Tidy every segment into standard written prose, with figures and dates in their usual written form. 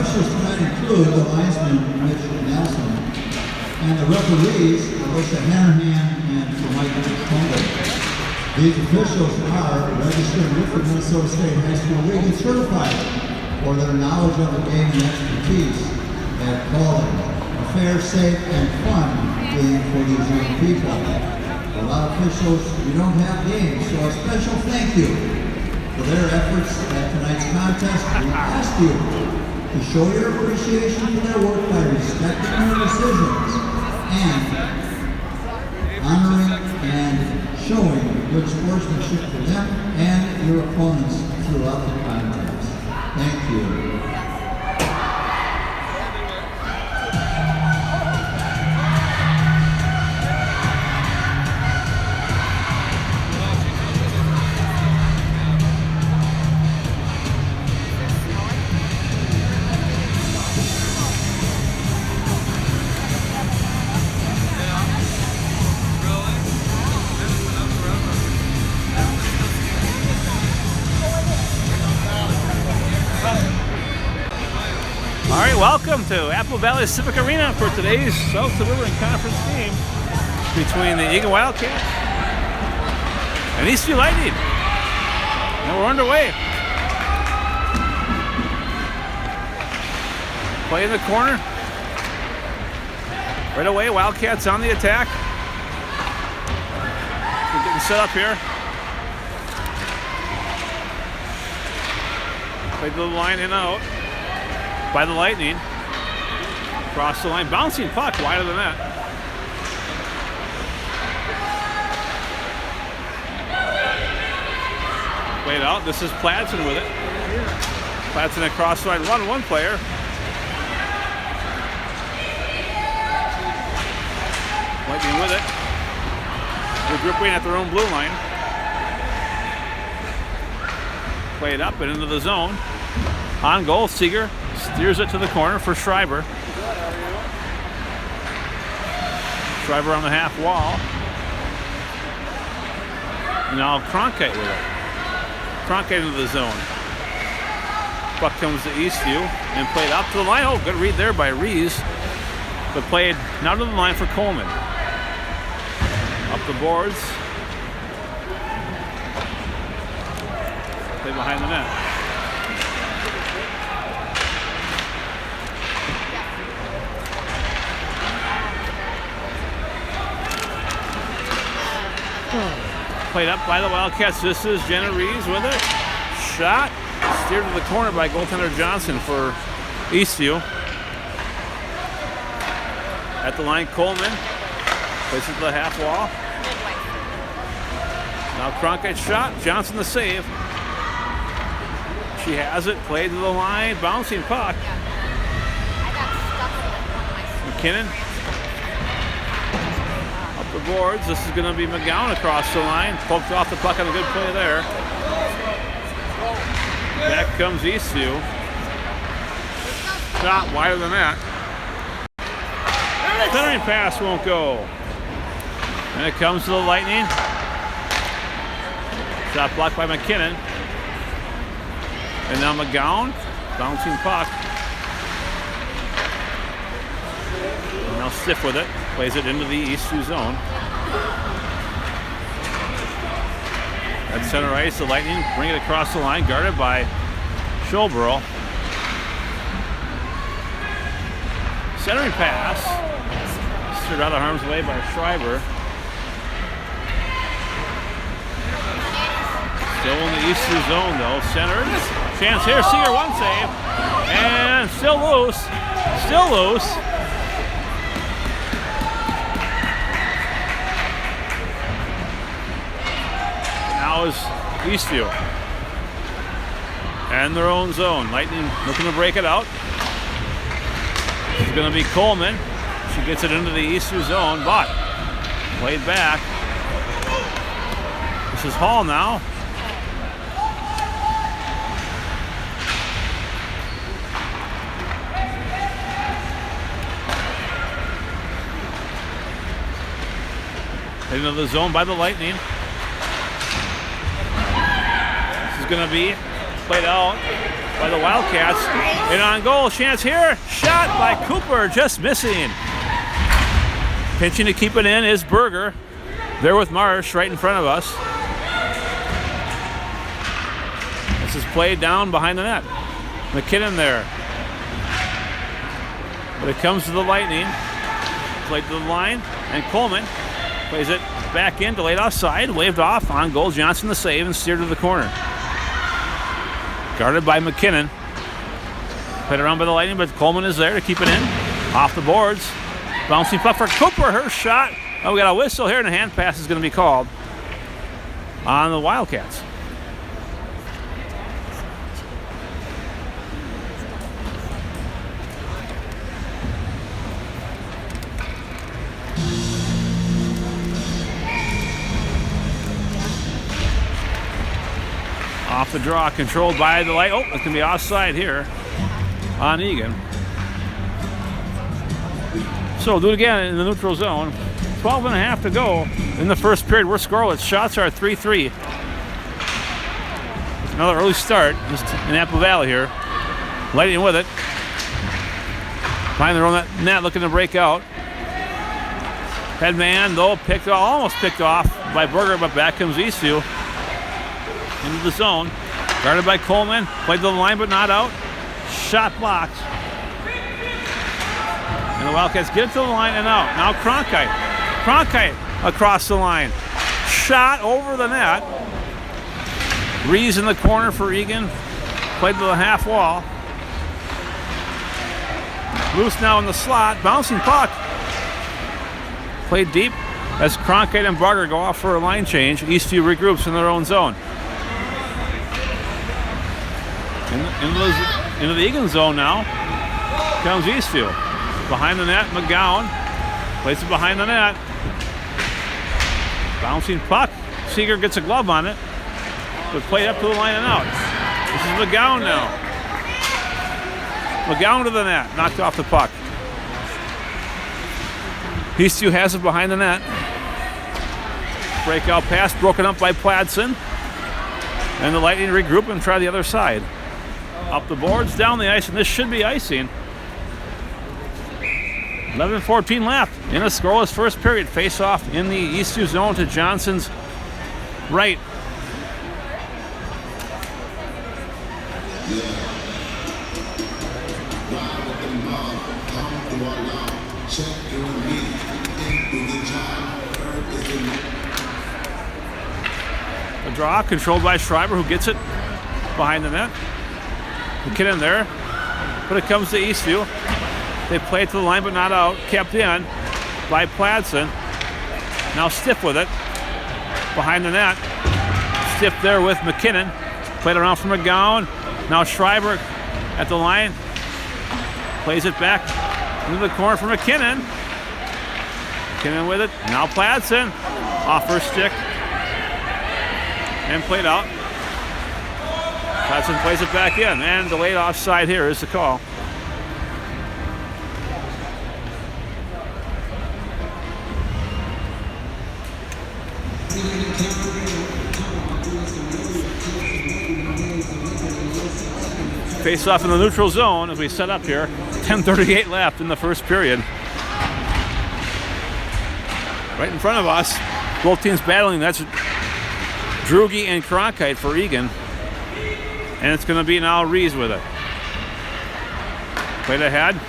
officials tonight include the linesman, Mitch Nelson, and the referees, Alyssa Hanahan and Michael Trumbull. These officials are registered with the Minnesota State High School Eagan certified for their knowledge of the game and expertise at calling a fair, safe, and fun game for these young people. A lot of officials, we don't have games, so a special thank you for their efforts at tonight's contest. We ask you to show your appreciation for their work by respecting their decisions and honoring and showing good sportsmanship for them and your opponents throughout the contest. Thank you. All right, welcome to Apple Valley Civic Arena for today's South Suburban Conference game between the Eagan Wildcats and Eastview Lightning. And we're underway. Play in the corner. Right away, Wildcats on the attack. We're getting set up here. Play to the line and out by the Lightning. Across the line, bouncing puck wider than that. Played out. This is Pladson with it. Pladson across the line, one player. Lightning with it. They're gripping at their own blue line. Played up and into the zone. On goal, Seeger steers it to the corner for Schreiber. Schreiber on the half wall. Now Cronkite with it. Cronkite into the zone. Puck comes to Eastview and played up to the line. Oh, good read there by Rees. But played now to the line for Coleman. Up the boards. Play behind the net. Played up by the Wildcats. This is Jenna Rees with it. Shot. Steered to the corner by goaltender Johnson for Eastview. At the line, Coleman. Places it to the half wall. Now Cronkite shot. Johnson the save. She has it. Played to the line. Bouncing puck. McKinnon. The boards. This is going to be McGowan across the line. Poked off the puck on a good play there. Back comes Eastview. Shot wider than that. Centering pass won't go. And it comes to the Lightning. Shot blocked by McKinnon. And now McGowan. Bouncing puck. And now Stiff with it. Plays it into the Eastview zone. At center ice, the Lightning bring it across the line, guarded by Schulborough. Centering pass. Steered out of harm's way by Schreiber. Still in the Eastview zone though. Centered. Chance here. Seeger, one save. And still loose. Still loose. Now is Eastview. And their own zone. Lightning looking to break it out. It's going to be Coleman. She gets it into the Eastview zone, but played back. This is Hall now. Into the zone by the Lightning. This is going to be played out by the Wildcats. And on goal, chance here. Shot by Cooper, just missing. Pinching to keep it in is Berger. There with Marsh right in front of us. This is played down behind the net. McKinnon there. But it comes to the Lightning. Played to the line, and Coleman plays it back in, delayed offside, waved off on goal. Johnson the save and steered to the corner. Guarded by McKinnon. Played around by the Lightning, but Coleman is there to keep it in. Off the boards. Bouncing puck for Cooper, her shot. Oh, we got a whistle here, and a hand pass is going to be called on the Wildcats. Off the draw, controlled by the Light. Oh, it's going to be offside here on Eagan. So we'll do it again in the neutral zone. 12.5 to go in the first period. We're scoreless. Shots are 3-3. Another early start just in Apple Valley here. Lightning with it. Behind their own net, looking to break out. Headman, though, almost picked off by Berger, but back comes Eastview into the zone. Guarded by Coleman. Played to the line, but not out. Shot blocked. And the Wildcats get it to the line and out. Now Cronkite. Cronkite across the line. Shot over the net. Rees in the corner for Eagan. Played to the half wall. Loose now in the slot. Bouncing puck. Played deep as Cronkite and Barger go off for a line change. Eastview regroups in their own zone. Into the Eagan zone now comes Eastview. Behind the net, McGowan plays it behind the net. Bouncing puck. Seeger gets a glove on it, but played up to the line and out. This is McGowan now. McGowan to the net, knocked off the puck. Eastview has it behind the net. Breakout pass broken up by Pladson. And the Lightning regroup and try the other side. Up the boards, down the ice, and this should be icing. 11:14 left in a scoreless first period. Face off in the Eastview zone to Johnson's right. A draw controlled by Schreiber, who gets it behind the net. McKinnon there, but it comes to Eastview. They play it to the line, but not out. Kept in by Pladson. Now Stiff with it behind the net. Stiff there with McKinnon. Played around for McGowan. Now Schreiber at the line. Plays it back into the corner for McKinnon. McKinnon with it. Now Pladson off her stick and played out. Pladson plays it back in, and delayed offside here is the call. Face off in the neutral zone as we set up here. 10:38 left in the first period. Right in front of us, both teams battling. That's Drugi and Cronkite for Eagan. And it's going to be now Rees with it. Played ahead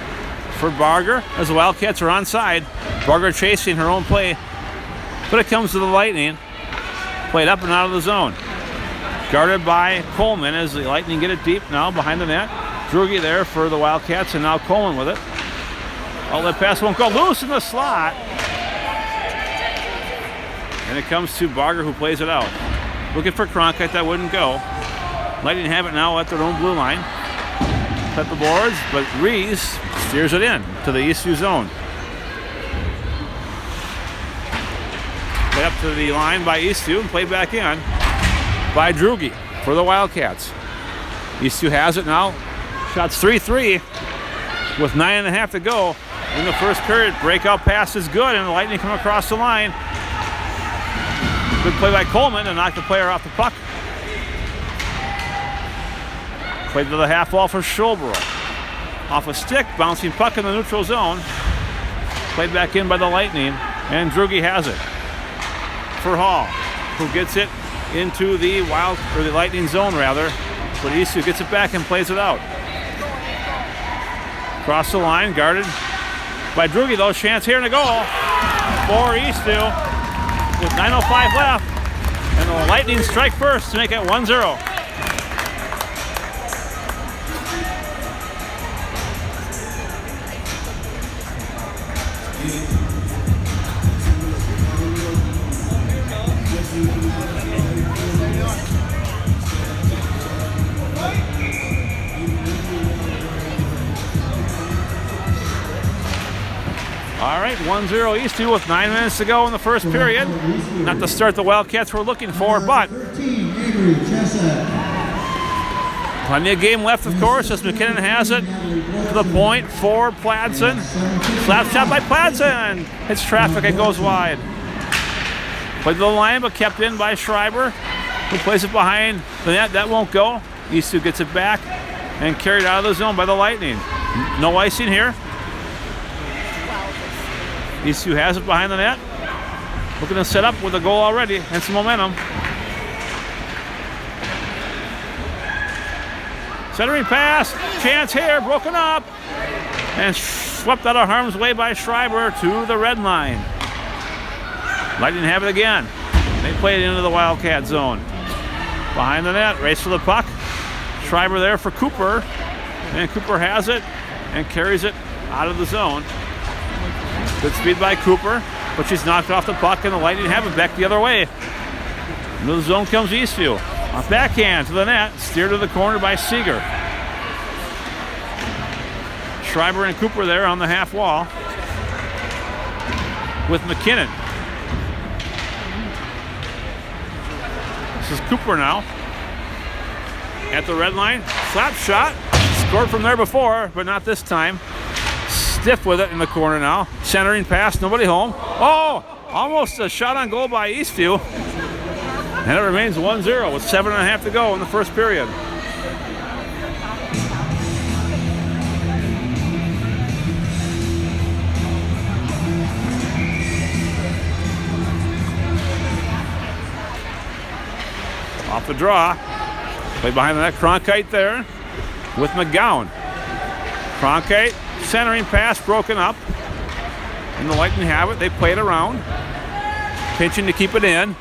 for Barger as the Wildcats are onside. Barger chasing her own play, but it comes to the Lightning. Played up and out of the zone. Guarded by Coleman as the Lightning get it deep now behind the net. Drugi there for the Wildcats, and now Coleman with it. Outlet pass won't go, loose in the slot. And it comes to Barger, who plays it out. Looking for Cronkite, that wouldn't go. Lightning have it now at their own blue line. Cut the boards, but Rees steers it in to the Eastview zone. Play up to the line by Eastview and played back in by Drugi for the Wildcats. Eastview has it now. Shots 3-3 with 9.5 to go in the first period. Breakout pass is good, and the Lightning come across the line. Good play by Coleman to knock the player off the puck. Played to the half wall for Schulbrook. Off a stick, bouncing puck in the neutral zone. Played back in by the Lightning, and Drugi has it for Hall, who gets it into the Lightning zone rather. But Eastview gets it back and plays it out. Across the line, guarded by Drugi though. Chance here and a goal for Eastview with 9:05 left, and the Lightning strike first to make it 1-0. All right, 1-0 Eastview with 9 minutes to go in the first period. Not the start the Wildcats were looking for, but plenty of game left, of course, as McKinnon has it to the point for Pladsen. Slap shot by Pladsen. Hits traffic and goes wide. Played to the line, but kept in by Schreiber, who plays it behind the net. That won't go. Eastview gets it back and carried out of the zone by the Lightning. No icing here. Eastview has it behind the net. Looking to set up with a goal already and some momentum. Centering pass, chance here, broken up, and swept out of harm's way by Schreiber to the red line. Lightning have it again. They play it into the Wildcat zone. Behind the net, race for the puck. Schreiber there for Cooper, and Cooper has it and carries it out of the zone. Good speed by Cooper, but she's knocked off the puck, and the Lightning have it back the other way. Into the zone comes Eastview. A backhand to the net, steered to the corner by Seeger. Schreiber and Cooper there on the half wall with McKinnon. This is Cooper now at the red line. Slap shot, scored from there before, but not this time. Stiff with it in the corner now. Centering pass, nobody home. Oh, almost a shot on goal by Eastview. And it remains 1-0 with 7.5 to go in the first period. Off the draw. Played behind the net, Cronkite there with McGowan. Cronkite, centering pass broken up. And the Lightning have it. They play it around. Pinching to keep it in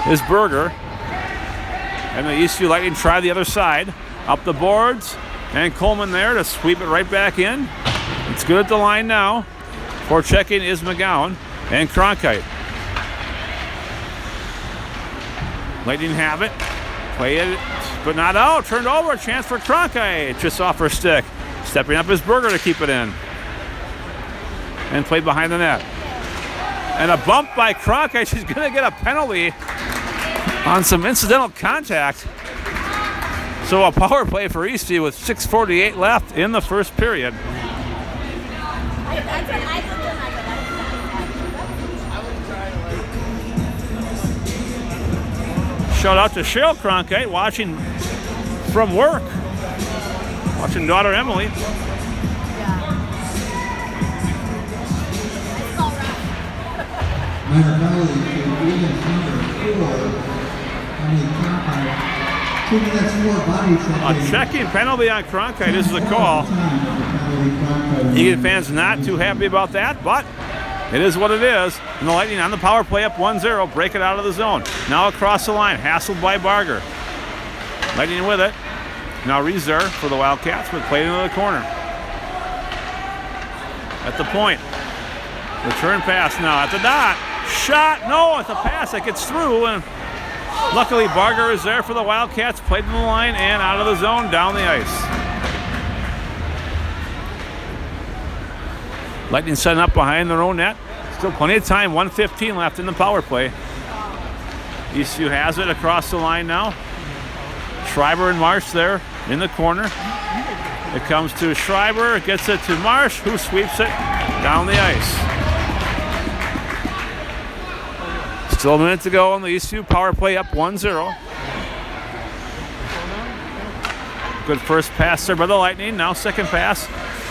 is Berger. And the Eastview Lightning try the other side. Up the boards. And Coleman there to sweep it right back in. It's good at the line now. For checking is McGowan and Cronkite. Lightning have it. Play it, but not out. Turned over. Chance for Cronkite. Just off her stick. Stepping up is Berger to keep it in. And played behind the net. And a bump by Cronkite. She's going to get a penalty on some incidental contact. So a power play for Eastview with 6:48 left in the first period. Shout out to Cheryl Cronkite watching from work. Watching daughter Emily. Minor penalty to Eagan number 4. 2 minutes more body checking. A checking penalty on Cronkite is the call. Eagan fans not too happy about that, but it is what it is. And the Lightning on the power play up 1-0. Break it out of the zone. Now across the line. Hassled by Barger. Lightning with it. Now reserve for the Wildcats, but played into the corner. At the point. Return pass now at the dot. Shot. No, it's a pass that gets through. And luckily Barger is there for the Wildcats. Played in the line and out of the zone, down the ice. Lightning setting up behind their own net. Still plenty of time. 1:15 left in the power play. Eastview has it across the line now. Schreiber and Marsh there in the corner. It comes to Schreiber. Gets it to Marsh, who sweeps it down the ice. Still a minute to go on the Eastview power play up 1-0. Good first pass there by the Lightning. Now second pass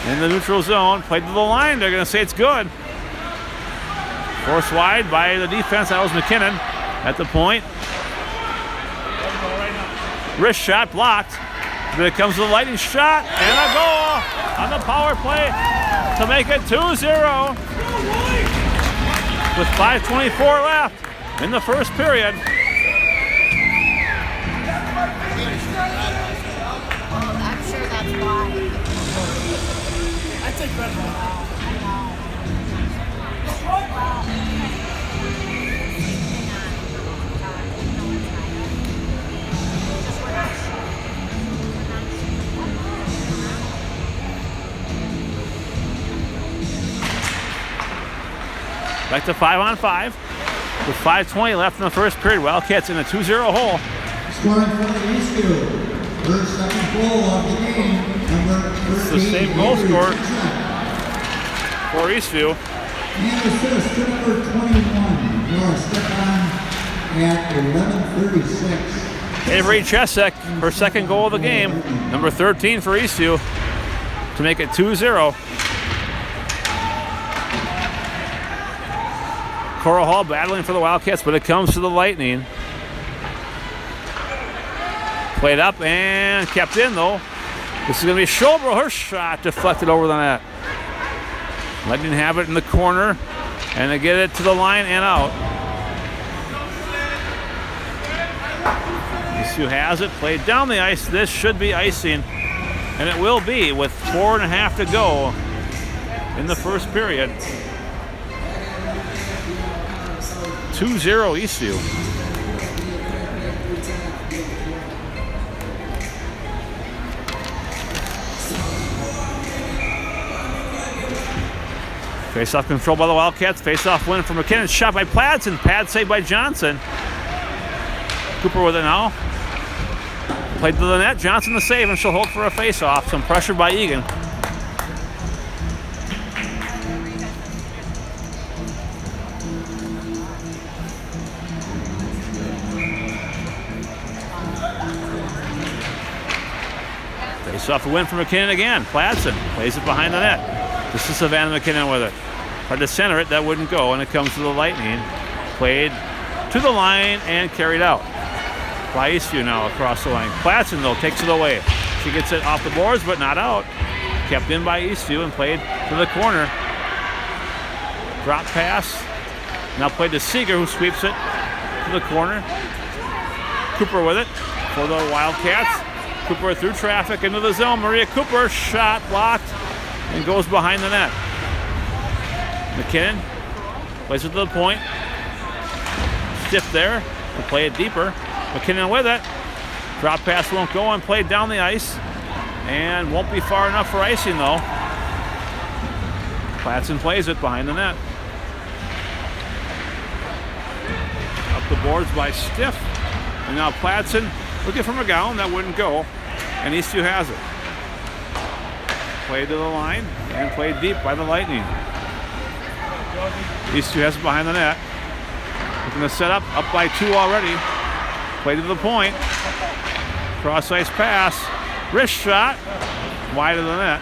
in the neutral zone. Played to the line. They're going to say it's good. Forced wide by the defense. That was McKinnon at the point. Wrist shot blocked. Here comes the Lightning shot and a goal on the power play to make it 2-0 with 5:24 left in the first period. I'm sure that's why. I take credit for that. Back to 5-on-5 with 5:20 left in the first period. Wildcats in a 2-0 hole. Scoring for the Eastview. First, second goal of the game. Number 13. It's the same goal scorer for Eastview. And assist to number 21. Laura Stefan at 11:36. Avery Chesek, her second goal of the game. Number 13 for Eastview to make it 2-0. Cora Hall battling for the Wildcats, but it comes to the Lightning. Played up and kept in, though. This is going to be Schobel. Her shot deflected over the net. Lightning have it in the corner, and they get it to the line and out. Eastview has it, played down the ice. This should be icing, and it will be with 4.5 to go in the first period. 2-0 Eastview. Face-off control by the Wildcats. Face-off win for McKinnon. Shot by Pladsen. Pad saved by Johnson. Cooper with it now. Played to the net. Johnson the save, and she'll hold for a face-off. Some pressure by Eagan. Face-off to win for McKinnon again. Pladsen plays it behind the net. This is Savannah McKinnon with it. Tried to center it, that wouldn't go, and it comes to the Lightning. Played to the line and carried out by Eastview now across the line. Pladsen, though, takes it away. She gets it off the boards, but not out. Kept in by Eastview and played to the corner. Drop pass. Now played to Seeger, who sweeps it to the corner. Cooper with it for the Wildcats. Cooper through traffic into the zone. Maria Cooper, shot blocked and goes behind the net. McKinnon plays it to the point. Stiff there to play it deeper. McKinnon with it. Drop pass won't go and played down the ice. And won't be far enough for icing though. Pladsen plays it behind the net. Up the boards by Stiff. And now Pladsen looking for McGowan, that wouldn't go. And Eastview has it. Played to the line and played deep by the Lightning. Eastview has it behind the net. Looking to set up by 2 already. Played to the point. Cross ice pass. Wrist shot. Wide of the net.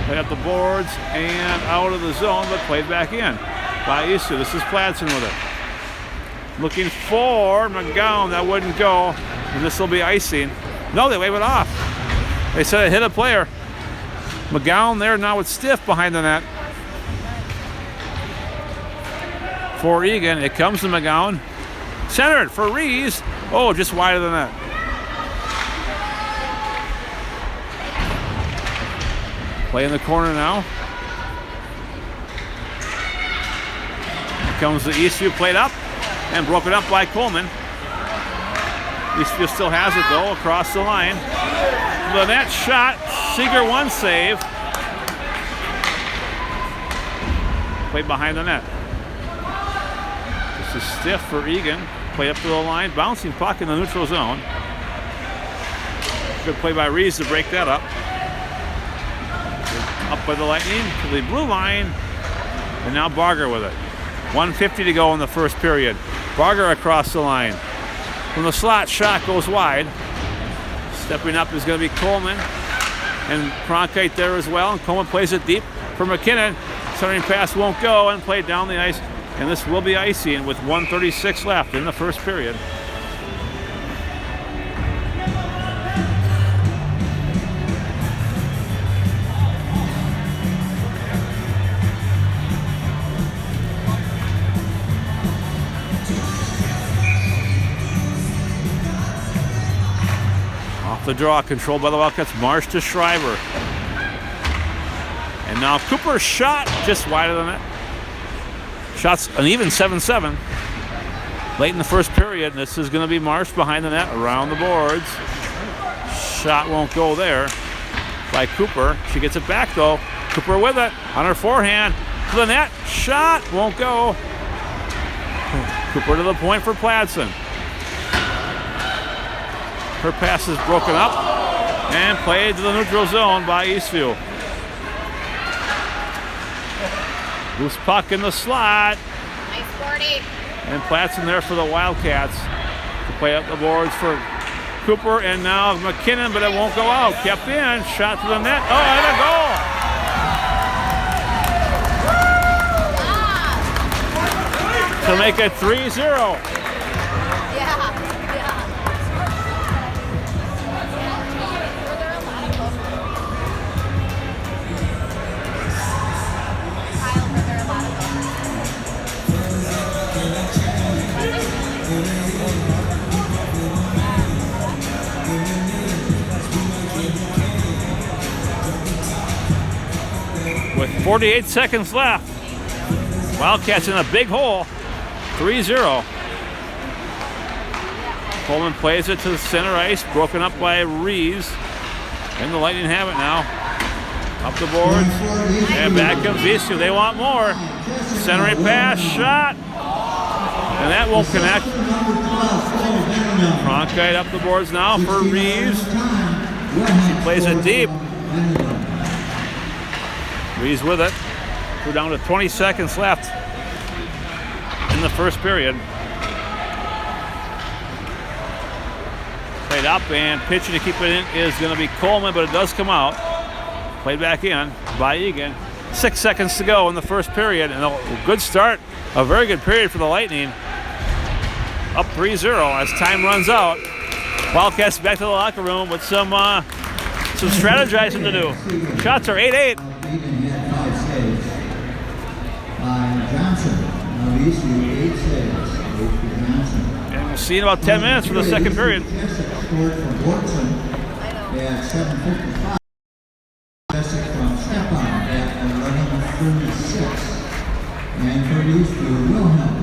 Played up the boards and out of the zone, but played back in by Eastview. This is Pladsen with it. Looking for McGowan, that wouldn't go. And this will be icing. No, they wave it off. They said it hit a player. McGowan there now with Stiff behind the net. For Eagan, it comes to McGowan. Centered for Rees. Oh, just wide of the net. Play in the corner now. Here comes the Eastview, played up and broken up by Coleman. Eastview still has it though, across the line. The net shot, Seeger one save. Played behind the net. This is Stiff for Eagan. Play up to the line, bouncing puck in the neutral zone. Good play by Rees to break that up. Up by the Lightning to the blue line. And now Barger with it. 1:50 to go in the first period. Barger across the line. From the slot, shot goes wide. Stepping up is going to be Coleman. And Cronkite there as well. And Coleman plays it deep for McKinnon. Centering pass won't go and played down the ice. And this will be icy and with 1:36 left in the first period. Off the draw, controlled by the Wildcats. Marsh to Schreiber. And now Cooper's shot just wider than that. Shots an even 7-7. Late in the first period. This is going to be Marsh behind the net, around the boards. Shot won't go there by Cooper. She gets it back though. Cooper with it on her forehand to the net. Shot won't go. Cooper to the point for Pladsen. Her pass is broken up and played to the neutral zone by Eastview. Loose puck in the slot. Nice 40. And Pladsen there for the Wildcats to play up the boards for Cooper, and now McKinnon, but it won't go out. Kept in, shot to the net. Oh, and a goal! To make it 3-0. Yeah. Were there a lot of goals? Kyle, were there a lot of goals? With 48 seconds left, Wildcats in a big hole, 3-0. Coleman plays it to the center ice, broken up by Rees. And the Lightning have it now. Up the boards, and back comes Eastview. They want more. Centering pass, shot. And that won't connect. Cronkite up the boards now for Rees. She plays it deep. Rees with it. We're down to 20 seconds left in the first period. Played up and pitching to keep it in is going to be Coleman, but it does come out. Played back in by Eagan. 6 seconds to go in the first period, and a good start. A very good period for the Lightning. Up 3-0 as time runs out. Wildcats back to the locker room with some strategizing to do. Shots are 8-8. Eagan had 5 saves. Johnson of Eastview, 8 saves. Johnson. And we'll see in about 10 minutes for the second period. Scored from Bortson at 7:55. From Stepan at 11:36. And for Eastview, Wilhelm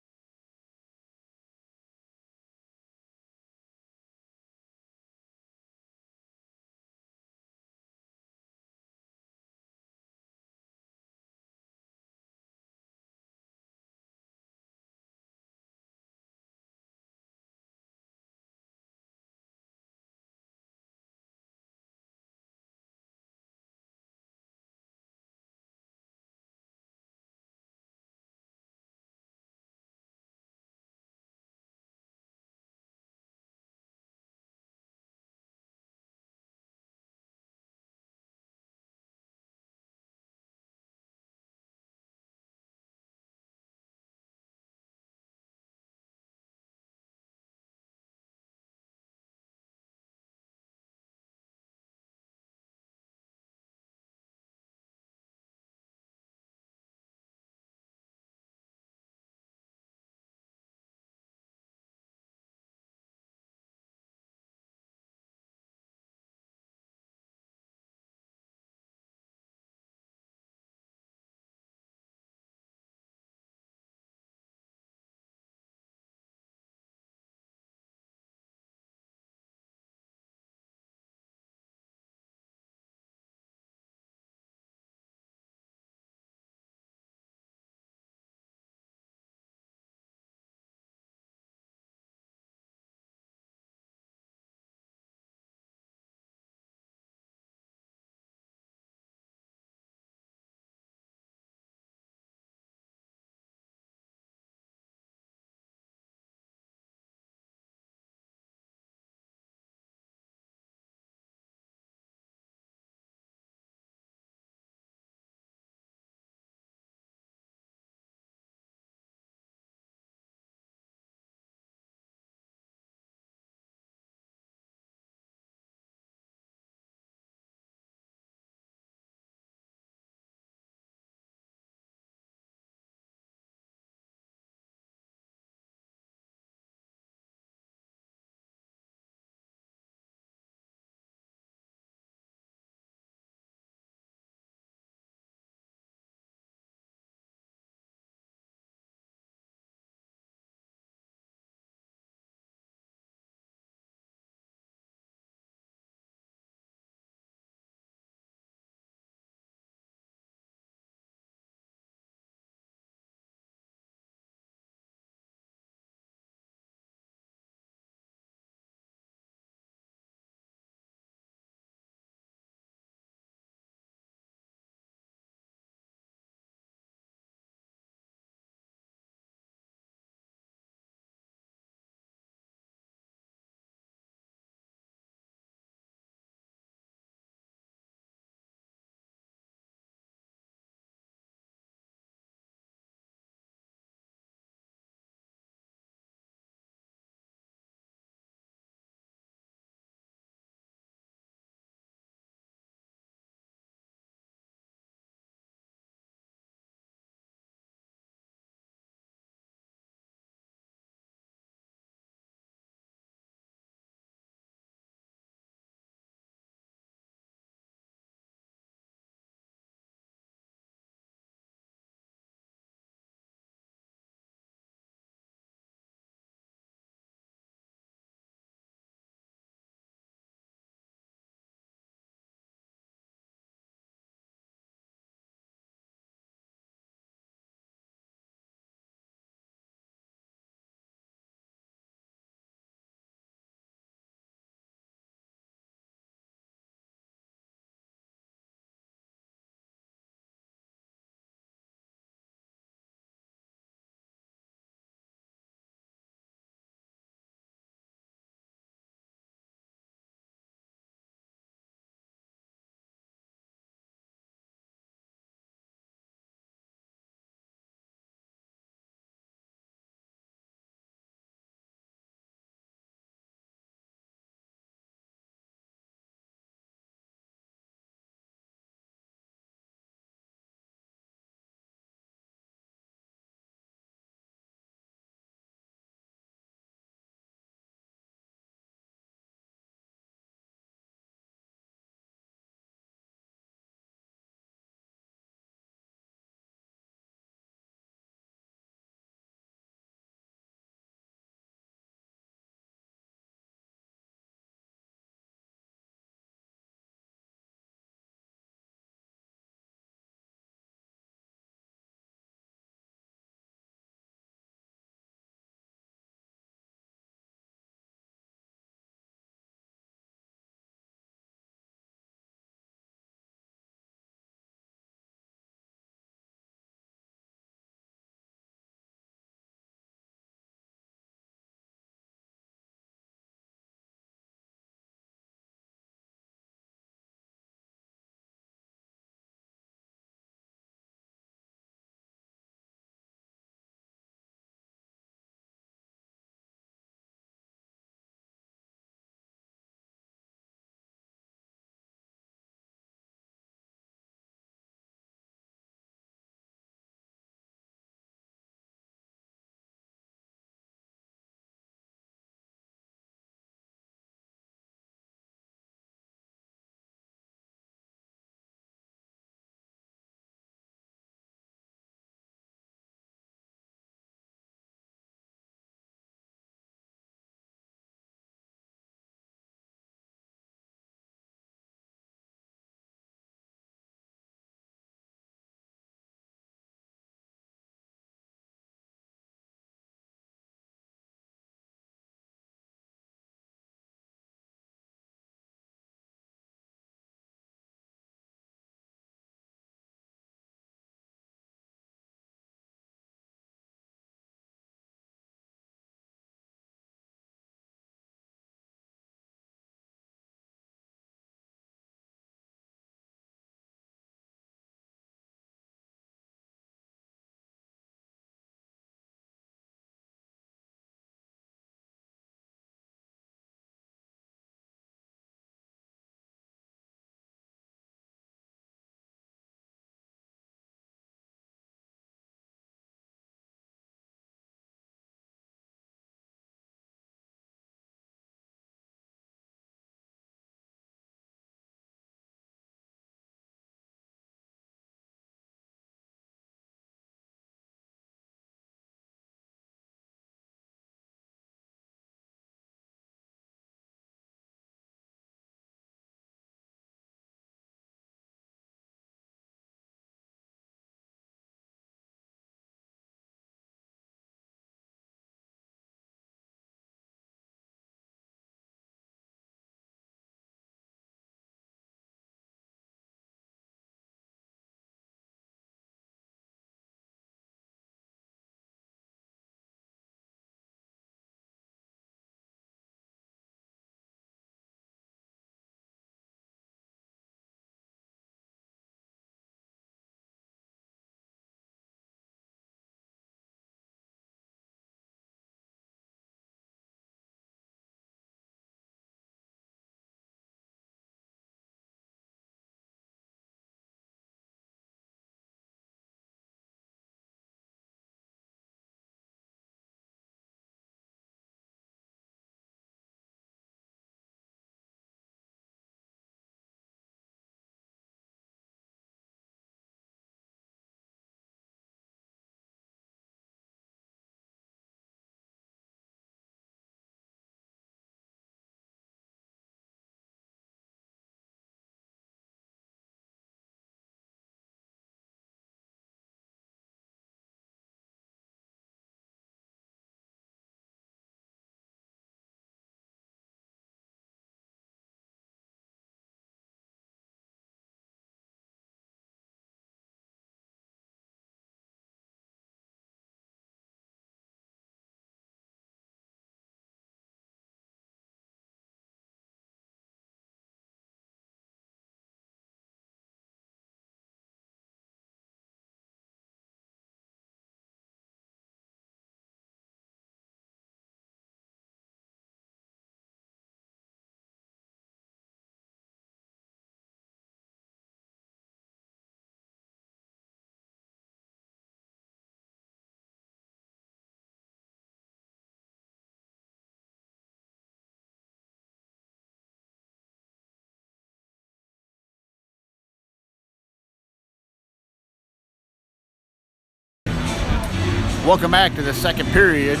Welcome back to the second period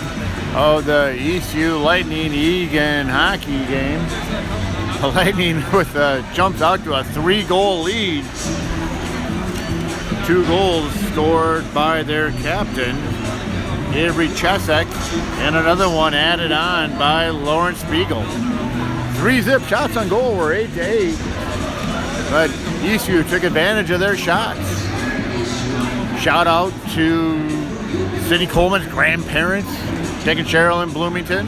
of the Eastview Lightning Eagan hockey game. The Lightning jumps out to a 3-goal lead. 2 goals scored by their captain, Avery Chesek, and another one added on by Lawrence Spiegel. 3 zip shots on goal were 8-8, but Eastview took advantage of their shots. Shout out to Sidney Coleman's grandparents, Dick and Cheryl in Bloomington.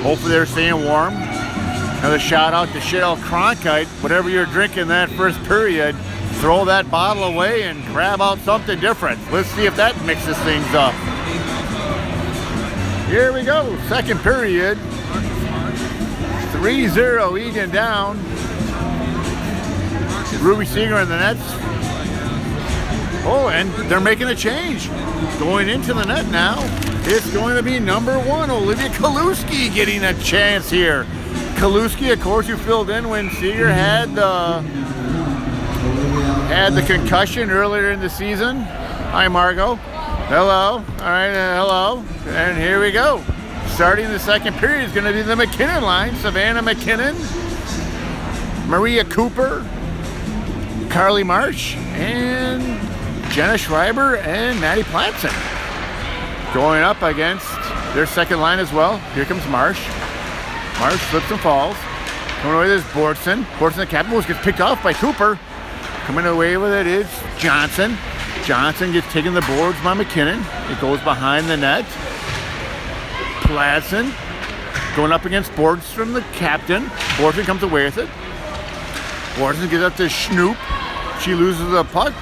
Hopefully they're staying warm. Another shout out to Cheryl Cronkite. Whatever you're drinking that first period, throw that bottle away and grab out something different. Let's see if that mixes things up. Here we go, second period. 3-0 Eagan down. Ruby Seeger in the nets. Oh, and they're making a change. Going into the net now, it's going to be number 1, Olivia Kaluski, getting a chance here. Kaluski, of course, who filled in when Seeger had the concussion earlier in the season. Hi, Margot. Hello. All right, hello. And here we go. Starting the second period is going to be the McKinnon line. Savannah McKinnon, Maria Cooper, Carly Marsh, and Jenna Schreiber and Maddie Platson. Going up against their second line as well. Here comes Marsh. Marsh slips and falls. Coming away with is Bortson. Bortson, the captain, gets picked off by Cooper. Coming away with it is Johnson. Johnson gets taken the boards by McKinnon. It goes behind the net. Platson going up against Bortson, the captain. Bortson comes away with it. Bortson gets up to Schnoop. She loses the puck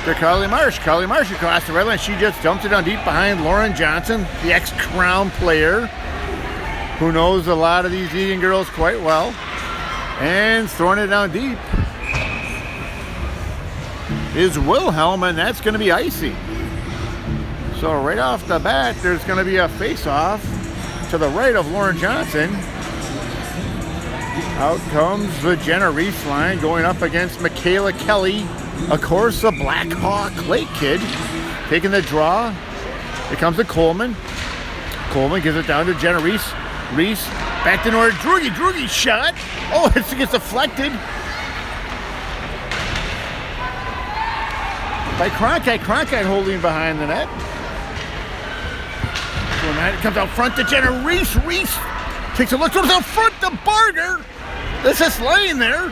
to Carly Marsh. Carly Marsh across the red line. She just dumps it down deep behind Lauren Johnson, the ex-Crown player who knows a lot of these Eagan girls quite well. And throwing it down deep is Wilhelm, and that's going to be icy. So right off the bat, there's going to be a face-off to the right of Lauren Johnson. Out comes the Jenna Reese line going up against Michaela Kelly. Of course, the Blackhawk Lake kid taking the draw. It comes to Coleman. Coleman gives it down to Jenna Reese. Reese back to Nora Drugi. Drugi shot. Oh, it gets deflected by Cronkite. Cronkite holding behind the net. So now it comes out front to Jenna Reese. Reese takes a look, goes out front to Barger. This is laying there.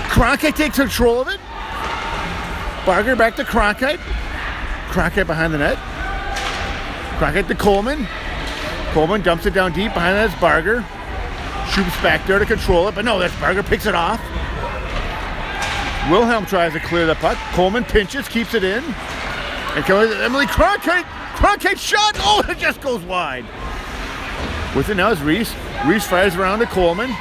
Cronkite takes control of it. Barger back to Cronkite. Cronkite behind the net. Cronkite to Coleman. Coleman dumps it down deep behind that. That's Barger. Shoots back there to control it, but no, that's Barger picks it off. Wilhelm tries to clear the puck. Coleman pinches, keeps it in. And comes Emily Cronkite. Cronkite shot. Oh, it just goes wide. With it now is Reese. Reese fires around to Coleman.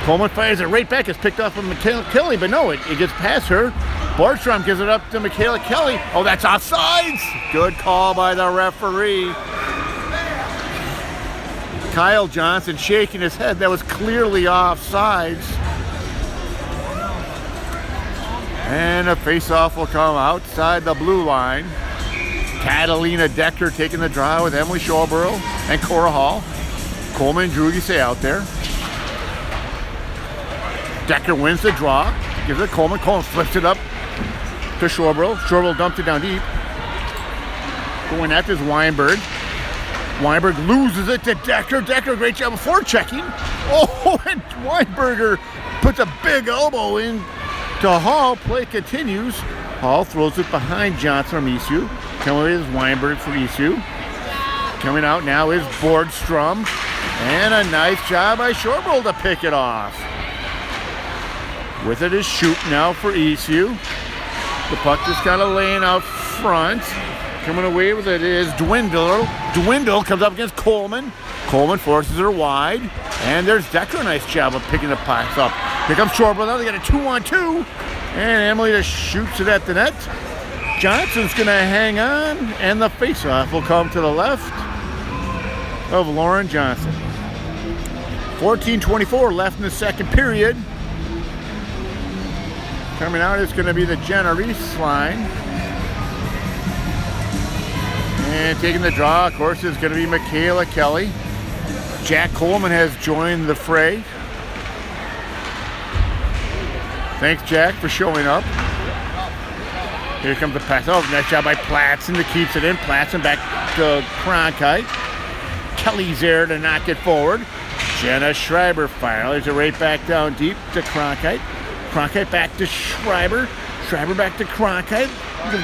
Coleman fires it right back. It's picked off from Michaela Kelly, but no, it gets past her. Bortstrom gives it up to Michaela Kelly. Oh, that's offsides. Good call by the referee. Kyle Johnson shaking his head. That was clearly offsides. And a face-off will come outside the blue line. Catalina Decker taking the draw with Emily Shawborough and Cora Hall. Coleman and Drugi stay out there. Decker wins the draw. Gives it to Coleman. Coleman flips it up to Shawborough. Shawborough dumps it down deep. Going after is Weinberg. Weinberg loses it to Decker. Decker, great job of forechecking. Oh, and Weinberger puts a big elbow in to Hall. Play continues. Hall throws it behind Johnson from Eastview. Coming away is Weinberg for Eastview. Coming out now is Borgstrom. And a nice job by Shawborough to pick it off. With it is Shoot now for Eastview. The puck just kind of laying out front. Coming away with it is Dwindle. Dwindle comes up against Coleman. Coleman forces her wide. And there's Decker. A nice job of picking the pucks up. Here comes Shawborough. Now they got a 2-on-2. And Emily just shoots it at the net. Johnson's going to hang on. And the faceoff will come to the left of Lauren Johnson. 14:24 left in the second period. Coming out is going to be the Jenna Reese line. And taking the draw, of course, is going to be Michaela Kelly. Jack Coleman has joined the fray. Thanks, Jack, for showing up. Here comes the pass. Oh, nice job by Platson that keeps it in. Platson back to Cronkite. Kelly's there to knock it forward. Jenna Schreiber fires it right back down deep to Cronkite. Cronkite back to Schreiber. Schreiber back to Cronkite.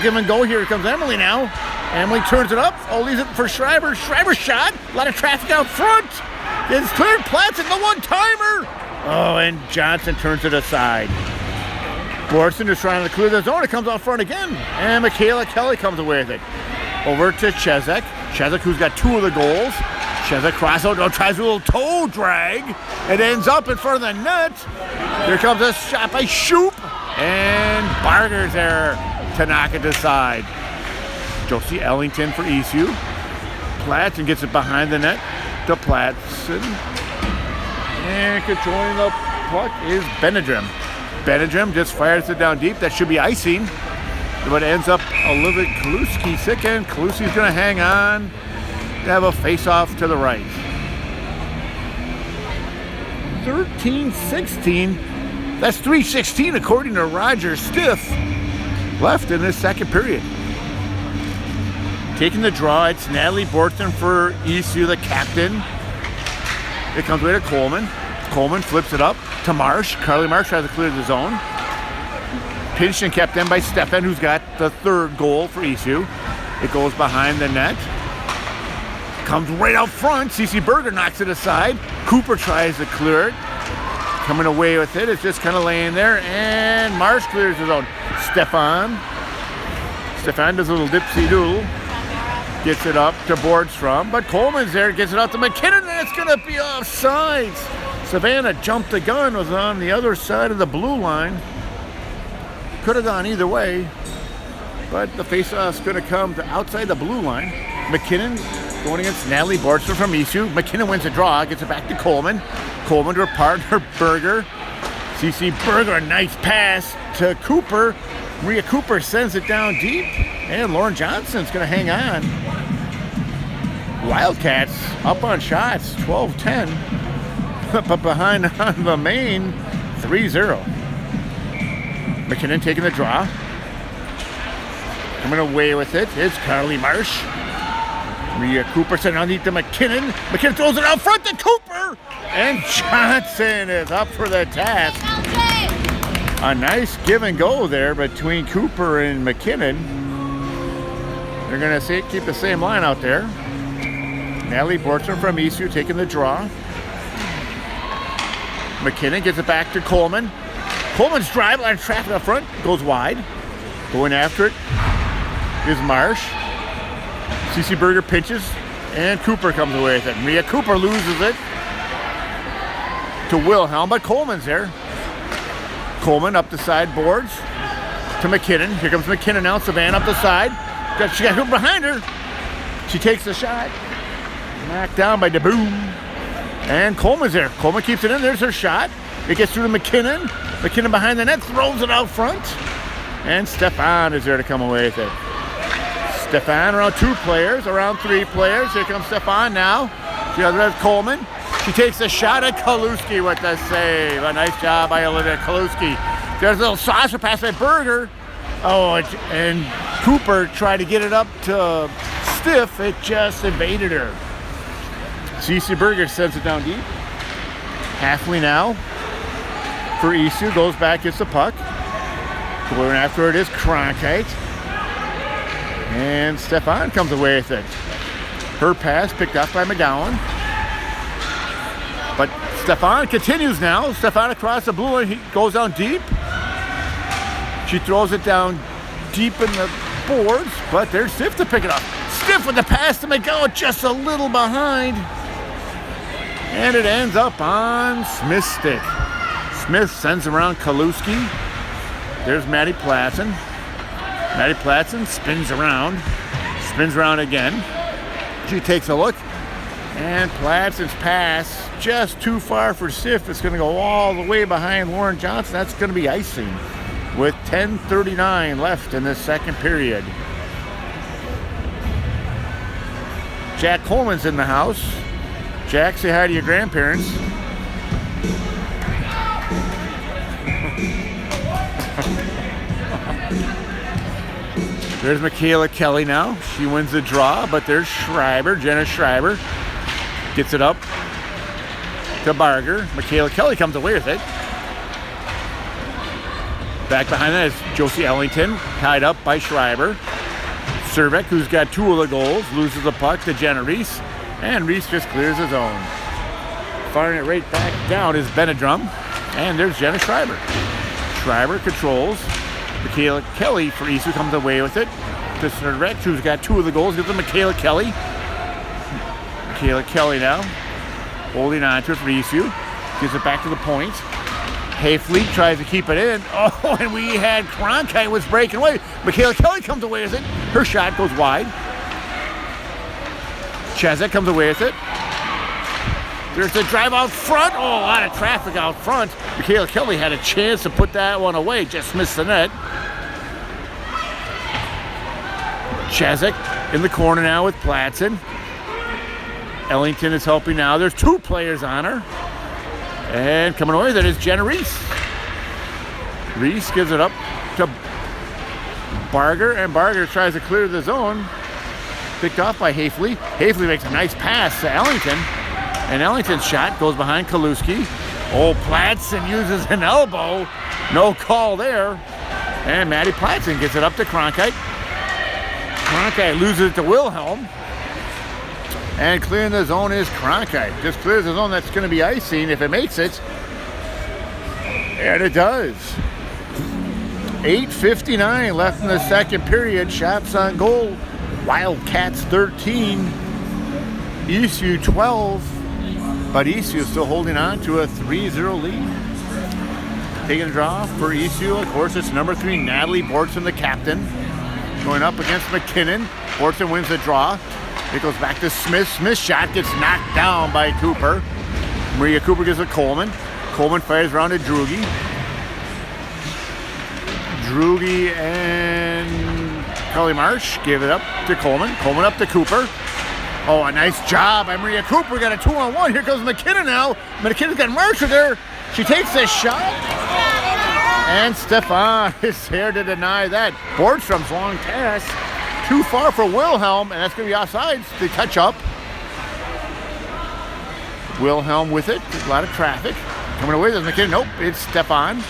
Give and go. Here comes Emily now. Emily turns it up. Oh, leaves it for Schreiber. Schreiber shot. A lot of traffic out front. It's cleared. Platson, the one-timer. Oh, and Johnson turns it aside. Borson is trying to clear the zone. It comes out front again. And Michaela Kelly comes away with it. Over to Chezek. Chezek, who's got 2 of the goals. Chezek cross out, tries a little toe drag. It ends up in front of the net. Here comes a shot by Shoop. And Barger's there to knock it aside. Josie Ellington for Eastview. Platson gets it behind the net to Platson. And controlling the puck is Benedrim. Benedrim just fires it down deep. That should be icing. But it ends up Olivia Kaluski sick, and Kaluski's going to hang on to have a face-off to the right. 13-16. That's 3:16 according to Roger Stiff. Left in this second period. Taking the draw, it's Natalie Borton for Eastview, the captain. It comes away to Coleman. Coleman flips it up to Marsh. Carly Marsh tries to clear the zone. Pinched and kept in by Stefan, who's got the 3rd goal for Eastview. It goes behind the net. Comes right out front. Cece Berger knocks it aside. Cooper tries to clear it. Coming away with it. It's just kind of laying there. And Marsh clears the zone. Stefan does a little dipsy-doodle. Gets it up to Bordstrom. But Coleman's there. Gets it out to McKinnon. And it's going to be offsides. Savannah jumped the gun. Was on the other side of the blue line. Could have gone either way. But the face-off's going to come to outside the blue line. McKinnon going against Natalie Bordstrom from Eastview. McKinnon wins a draw. Gets it back to Coleman. Coleman to her partner, Berger. CC Berger, a nice pass to Cooper. Maria Cooper sends it down deep. And Lauren Johnson's going to hang on. Wildcats up on shots, 12-10. But behind on the main, 3-0. McKinnon taking the draw. Coming away with it. It's Carly Marsh. Maria Cooper sending underneath to McKinnon. McKinnon throws it out front to Cooper. And Johnson is up for the task. A nice give and go there between Cooper and McKinnon. They're going to keep the same line out there. Natalie Bortram from Eastview taking the draw. McKinnon gets it back to Coleman. Coleman's drive, a lot of traffic up front, goes wide. Going after it is Marsh. CC Berger pinches, and Cooper comes away with it. Maria Cooper loses it to Wilhelm, but Coleman's there. Coleman up the side boards to McKinnon. Here comes McKinnon now, Savannah up the side. She got Cooper behind her. She takes the shot. Knocked down by DeBoom. And Coleman's there. Coleman keeps it in. There's her shot. It gets through to McKinnon. McKinnon behind the net, throws it out front. And Stefan is there to come away with it. Stefan around 2 players, around 3 players. Here comes Stefan now. She has Coleman. She takes a shot at Kaluski with the save. A nice job by Olivia Kaluski. There's a little saucer pass by Berger. Oh, and Cooper tried to get it up to Stiff. It just evaded her. CC Berger sends it down deep. Halfley now for Eastview. Goes back, gets the puck. Going after it is Cronkite. And Stefan comes away with it. Her pass picked up by McGowan. But Stefan continues now. Stefan across the blue line. He goes down deep. She throws it down deep in the boards. But there's Stiff to pick it up. Stiff with the pass to McGowan. Just a little behind. And it ends up on Smith's stick. Smith sends around Kaluski. There's Maddie Platson. Maddie Platson spins around again. She takes a look. And Platson's pass just too far for Stiff. It's going to go all the way behind Lauren Johnson. That's going to be icing with 10:39 left in this second period. Jack Coleman's in the house. Jack, say hi to your grandparents. There's Michaela Kelly now. She wins the draw, but there's Schreiber, Jenna Schreiber. Gets it up to Barger. Michaela Kelly comes away with it. Back behind that is Josie Ellington, tied up by Schreiber. Cervek, who's got 2 of the goals, loses the puck to Jenna Reese, and Reese just clears his own. Firing it right back down is Benedrum, and there's Jenna Schreiber. Schreiber controls. Michaela Kelly for Eastview comes away with it to Cervek, who's got 2 of the goals, gives it to Michaela Kelly. Michaela Kelly now holding on to it for Eastview, gives it back to the point. Hayfleet tries to keep it in. Oh, and we had Cronkite was breaking away. Michaela Kelly comes away with it. Her shot goes wide. Chezek comes away with it. There's the drive out front. Oh, a lot of traffic out front. Michaela Kelly had a chance to put that one away. Just missed the net. Chezek in the corner now with Platson. Ellington is helping now. There's 2 players on her. And coming away with it is Jenna Reese. Reese gives it up to Barger, and Barger tries to clear the zone. Picked off by Hayfley. Hayfley makes a nice pass to Ellington, and Ellington's shot goes behind Kaluski. Oh, Platson uses an elbow. No call there. And Maddie Platson gets it up to Cronkite. Cronkite loses it to Wilhelm. And clearing the zone is Cronkite. Just clears the zone. That's going to be icing if it makes it. And it does. 8:59 left in the second period. Shots on goal. Wildcats 13. Eastview 12. But Eastview still holding on to a 3-0 lead. Taking a draw for Eastview. Of course, it's number 3, Natalie Bortson, the captain. Going up against McKinnon. Bortson wins the draw. It goes back to Smith. Smith's shot gets knocked down by Cooper. Maria Cooper gives it Coleman. Coleman fires around to Drugi. Drugi and Kelly Marsh give it up to Coleman. Coleman up to Cooper. Oh, a nice job by Maria Cooper. Got a 2-on-1. Here comes McKinnon now. McKinnon's got Marsh with her. She takes this shot. And Stefan is there to deny that. Bordstrom's long pass. Too far for Wilhelm, and that's going to be offsides to touch up. Wilhelm with it. A lot of traffic. Coming away, there's McKinnon. Nope, it's Stefan.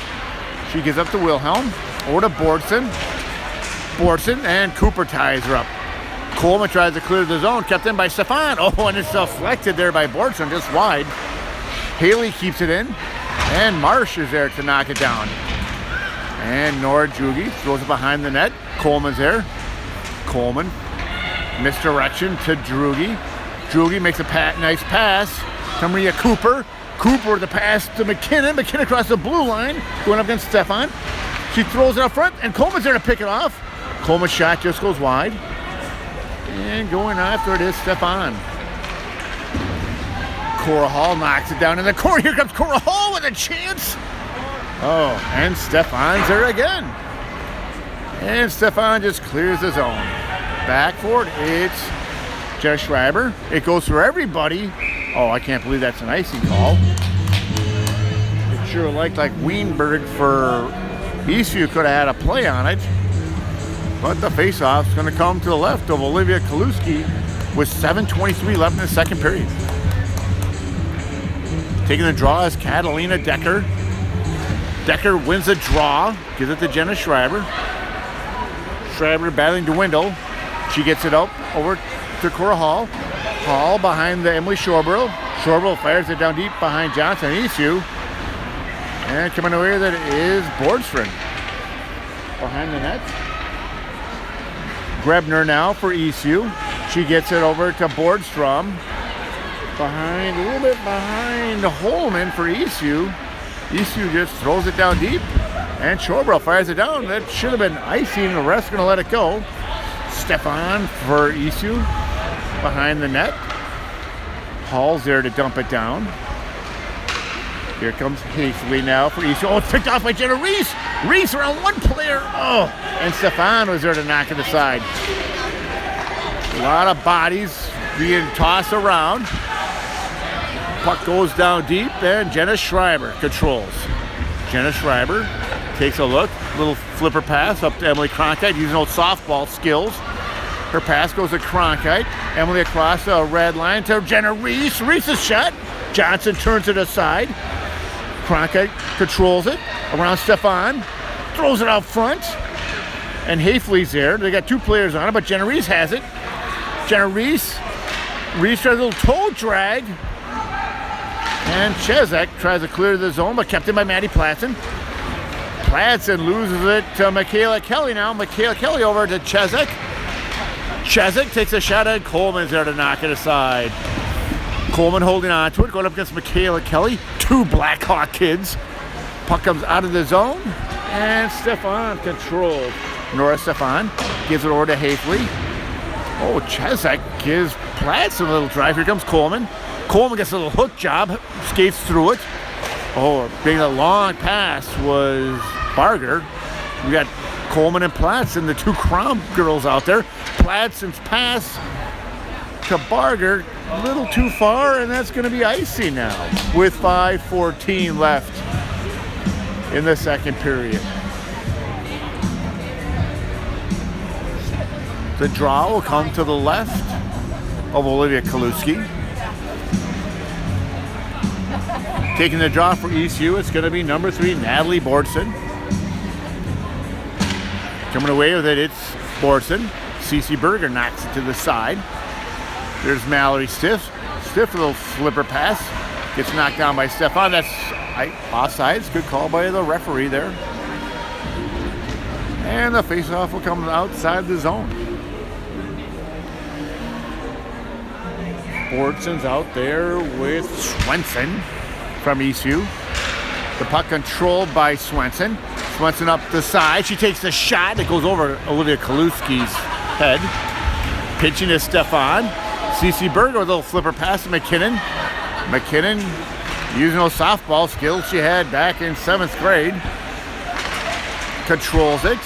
She gives up to Wilhelm. Over to Bordson. Bordson, and Cooper ties her up. Coleman tries to clear the zone. Kept in by Stefan. Oh, and it's deflected there by Bordson, just wide. Haley keeps it in. And Marsh is there to knock it down. And Nora Jugi throws it behind the net. Coleman's there. Coleman, misdirection to Drugi. Drugi makes a nice pass to Maria Cooper. Cooper the pass to McKinnon. McKinnon across the blue line, going up against Stefan. She throws it up front, and Coleman's there to pick it off. Coleman's shot just goes wide. And going after it is Stefan. Cora Hall knocks it down in the corner. Here comes Cora Hall with a chance. Oh, and Stefan's there again. And Stefan just clears the zone. Back for it, it's Jenna Schreiber. It goes for everybody. Oh, I can't believe that's an icing call. It sure looked like Weinberg for Eastview could have had a play on it. But the faceoff's going to come to the left of Olivia Kaluski with 7:23 left in the second period. Taking the draw is Catalina Decker. Decker wins the draw, gives it to Jenna Schreiber. Schreiber battling to Wendell. She gets it up over to Cora Hall. Hall behind the Emily Shorborough. Shorborough fires it down deep behind Johnson and Eastview. And coming away with it is Bordstrom. Behind the net. Grebner now for Eastview. She gets it over to Bordstrom. A little bit behind Holman for Eastview. Eastview just throws it down deep. And Shorborough fires it down. That should have been icing. The ref's going to let it go. Stefan for Eastview behind the net. Hall's there to dump it down. Here comes Hastily now for Eastview. Oh, it's picked off by Jenna Reese. Reese around one player. Oh, and Stefan was there to knock it aside. A lot of bodies being tossed around. Puck goes down deep, and Jenna Schreiber controls. Jenna Schreiber takes a look, little flipper pass up to Emily Cronkite using old softball skills. Her pass goes to Cronkite. Emily across the red line to Jenna Reese. Reese's shot. Johnson turns it aside. Cronkite controls it around Stefan. Throws it out front. And Hafley's there. They got two players on it, but Jenna Reese has it. Jenna Reese. Reese tries a little toe drag. And Chezek tries to clear the zone, but kept in by Maddie Platson. Platson loses it to Michaela Kelly now. Michaela Kelly over to Chezek. Chezek takes a shot at Coleman's there to knock it aside. Coleman holding on to it, going up against Michaela Kelly. Two Blackhawk kids. Puck comes out of the zone, and Stefan controls. Nora Stefan gives it over to Hafley. Oh, Chezek gives Platz a little drive. Here comes Coleman. Coleman gets a little hook job, skates through it. Oh, being a long pass was Barger. We got Coleman and Platz and the two Crom girls out there. Platson's pass to Barger, a little too far, and that's going to be icy now with 5:14 left in the second period. The draw will come to the left of Olivia Kaluski. Taking the draw for Eastview, it's going to be number 3, Natalie Bordson. Coming away with it, it's Bordson. Cece Berger knocks it to the side. There's Mallory Stiff. Stiff, a little flipper pass. Gets knocked down by Stefan. That's offsides. Good call by the referee there. And the faceoff will come outside the zone. Bordson's out there with Swenson from Eastview. The puck controlled by Swenson. Swenson up the side. She takes the shot. It goes over Olivia Kaluski's head. Pitching to Stefan. Cece Berger with a little flipper pass to McKinnon. McKinnon using those softball skills she had back in 7th grade. Controls it.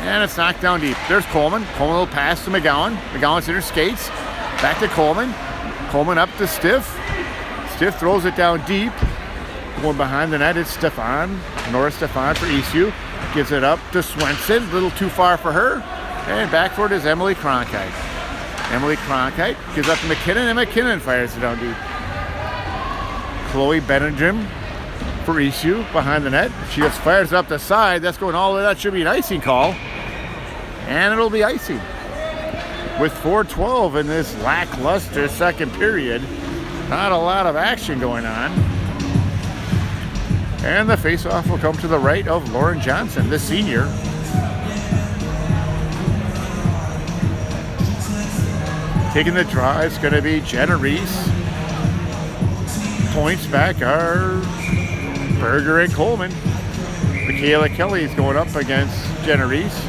And it's knocked down deep. There's Coleman. Coleman a little pass to McGowan. McGowan's in her skates. Back to Coleman. Coleman up to Stiff. Stiff throws it down deep. Going behind the net is Stefan. Nora Stefan for Eastview. Gives it up to Swenson. A little too far for her. And back for it is Emily Cronkite. Emily Cronkite gives up to McKinnon, and McKinnon fires it down deep. Chloe Benningham for Eastview behind the net. She just fires up the side. That's going all the way. That should be an icing call. And it'll be icing. With 4:12 in this lackluster second period. Not a lot of action going on. And the faceoff will come to the right of Lauren Johnson, the senior. Taking the draw, it's going to be Jenna Reese. Points back are Berger and Coleman. Michaela Kelly is going up against Jenna Reese.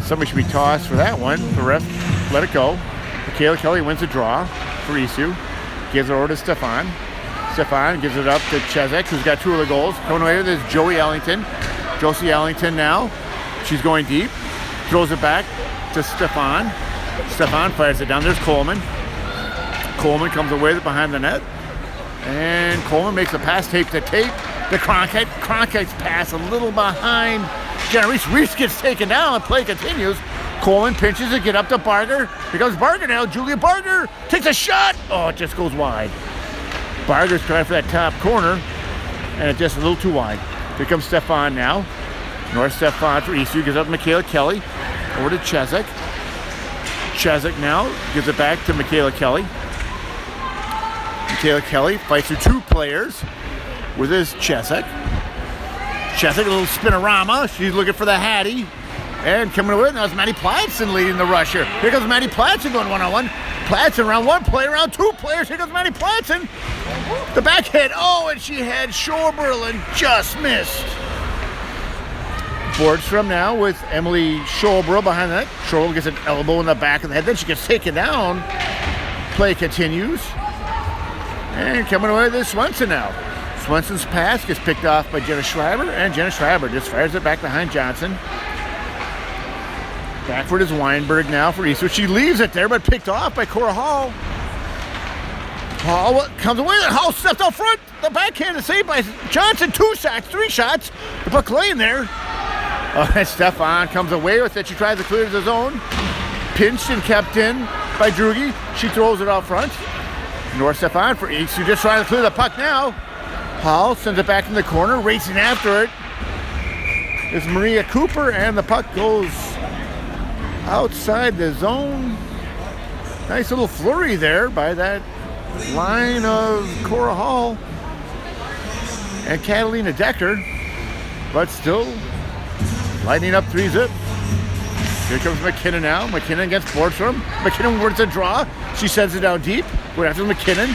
Somebody should be tossed for that one. The ref let it go. Michaela Kelly wins the draw for Eastview. Gives it over to Stefan. Stefan gives it up to Chezek, who's got 2 of the goals. Coming away with is Joey Ellington. Josie Ellington now. She's going deep. Throws it back to Stefan. Stefan fires it down. There's Coleman. Coleman comes away with it behind the net. And Coleman makes a pass tape to tape. The Cronkite. Cronkite's pass a little behind Jenna Reese. Reese gets taken down and play continues. Coleman pinches it, get up to Barger. Here comes Barger now. Julia Barger takes a shot. Oh, it just goes wide. Barger's trying for that top corner, and it's just a little too wide. Here comes Stefan now. North Stefan for Eastview gives up to Michaela Kelly. Over to Chezek. Chezek now gives it back to Michaela Kelly. Michaela Kelly fights through 2 players with his Chezek. Chezek, a little spinorama. She's looking for the Hattie. And coming away now is Maddie Platson leading the rusher. Here comes Maddie Platson going one-on-one. Platson around 1 player, around 2 players. Here comes Maddie Platson. The back hit. Oh, and she had Schorberl and just missed. Bordstrom now with Emily Schorberl behind that. Schorberl gets an elbow in the back of the head. Then she gets taken down. Play continues. And coming away with Swenson now. Swenson's pass gets picked off by Jenna Schreiber. And Jenna Schreiber just fires it back behind Johnson. Back for it is Weinberg now for Eastwood. She leaves it there, but picked off by Cora Hall. Hall comes away. Hall stepped up front. The backhand is saved by Johnson. 2 shots, 3 shots. The puck laying there. And Stefan comes away with it. She tries to clear the zone. Pinched and kept in by Drugi. She throws it out front. North Stefan for Eastview, just trying to clear the puck now. Hall sends it back in the corner, racing after it is Maria Cooper, and the puck goes outside the zone. Nice little flurry there by that line of Cora Hall and Catalina Decker, but still lighting up 3-zip. Here comes McKinnon now. McKinnon against Borstrom. McKinnon wants a draw. She sends it down deep. We're after McKinnon.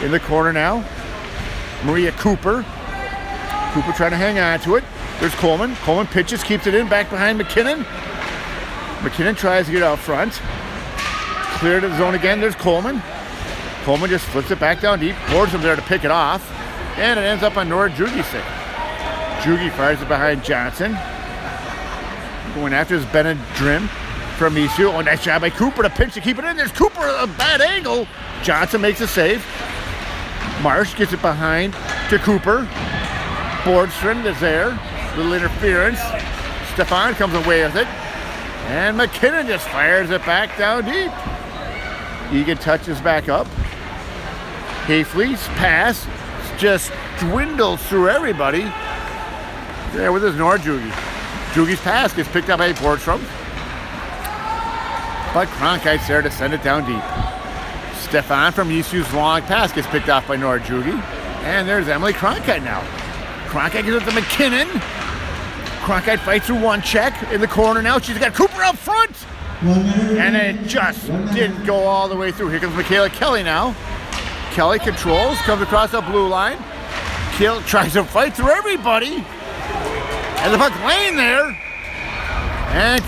In the corner now. Maria Cooper. Cooper trying to hang on to it. There's Coleman. Coleman pitches, keeps it in, back behind McKinnon. McKinnon tries to get out front. Clear to the zone again. There's Coleman. Coleman just flips it back down deep. Borstrom there to pick it off. And it ends up on Nora Jugi's stick. Jugi fires it behind Johnson. Going after is Bennett Drim from Eastview. Oh, nice job by Cooper to pinch to keep it in. There's Cooper at a bad angle. Johnson makes a save. Marsh gets it behind to Cooper. Bordstrand is there. Little interference. Stefan comes away with it. And McKinnon just fires it back down deep. Eagan touches back up. Hayfley's pass just dwindles through everybody. There with his Nora Jugi. Jugi's pass gets picked up by Borstrom. But Cronkite's there to send it down deep. Stefan from Eastview's long pass gets picked off by Nora Jugi. And there's Emily Cronkite now. Cronkite gives it to McKinnon. Cronkite fights through one check in the corner now. She's got Cooper out front. And it just didn't go all the way through. Here comes Michaela Kelly now. Kelly controls, comes across the blue line. Kelly tries to fight through everybody. And the puck laying there. And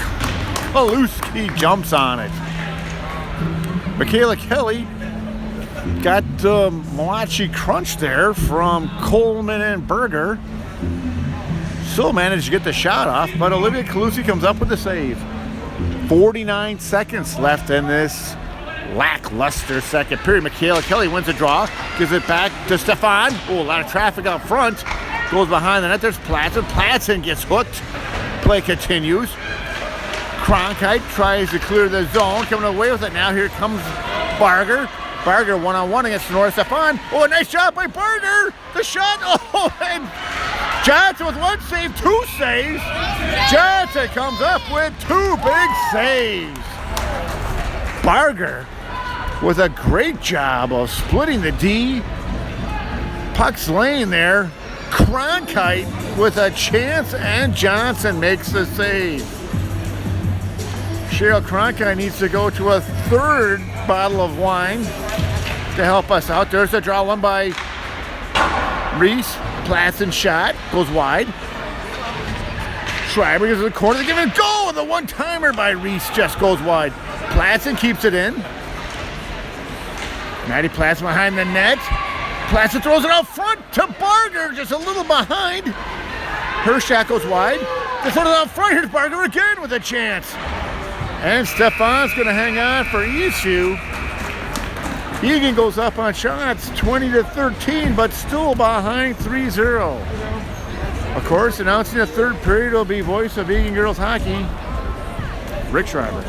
Kaluski jumps on it. Michaela Kelly got Malachi crunch there from Coleman and Berger. Still managed to get the shot off, but Olivia Kaluski comes up with the save. 49 seconds left in this lackluster second period. Michaela Kelly wins the draw, gives it back to Stefan. Oh, a lot of traffic out front. Goes behind the net. There's Platson. Platson gets hooked. Play continues. Cronkite tries to clear the zone. Coming away with it now. Here comes Barger. Barger one-on-one against Nora Stefan. Oh, a nice shot by Barger. The shot. Oh, and Johnson with 1 save, 2 saves. Johnson comes up with 2 big saves. Barger with a great job of splitting the D. Puck's laying there. Cronkite with a chance, and Johnson makes the save. Cheryl Cronkite needs to go to a 3rd bottle of wine to help us out. There's a draw, one by Reese. Platson shot, goes wide. Schreiber goes to the corner, they give it a go, and the one-timer by Reese just goes wide. Platson keeps it in. Maddie Platson behind the net. Platson throws it out front to Barger, just a little behind. Her shot goes wide. They throw it out front. Here's Barger again with a chance. And Stefan's going to hang on for Eastview. Eagan goes up on shots 20-13, but still behind 3-0. Of course, announcing the 3rd period will be voice of Eagan Girls Hockey, Rick Schreiber.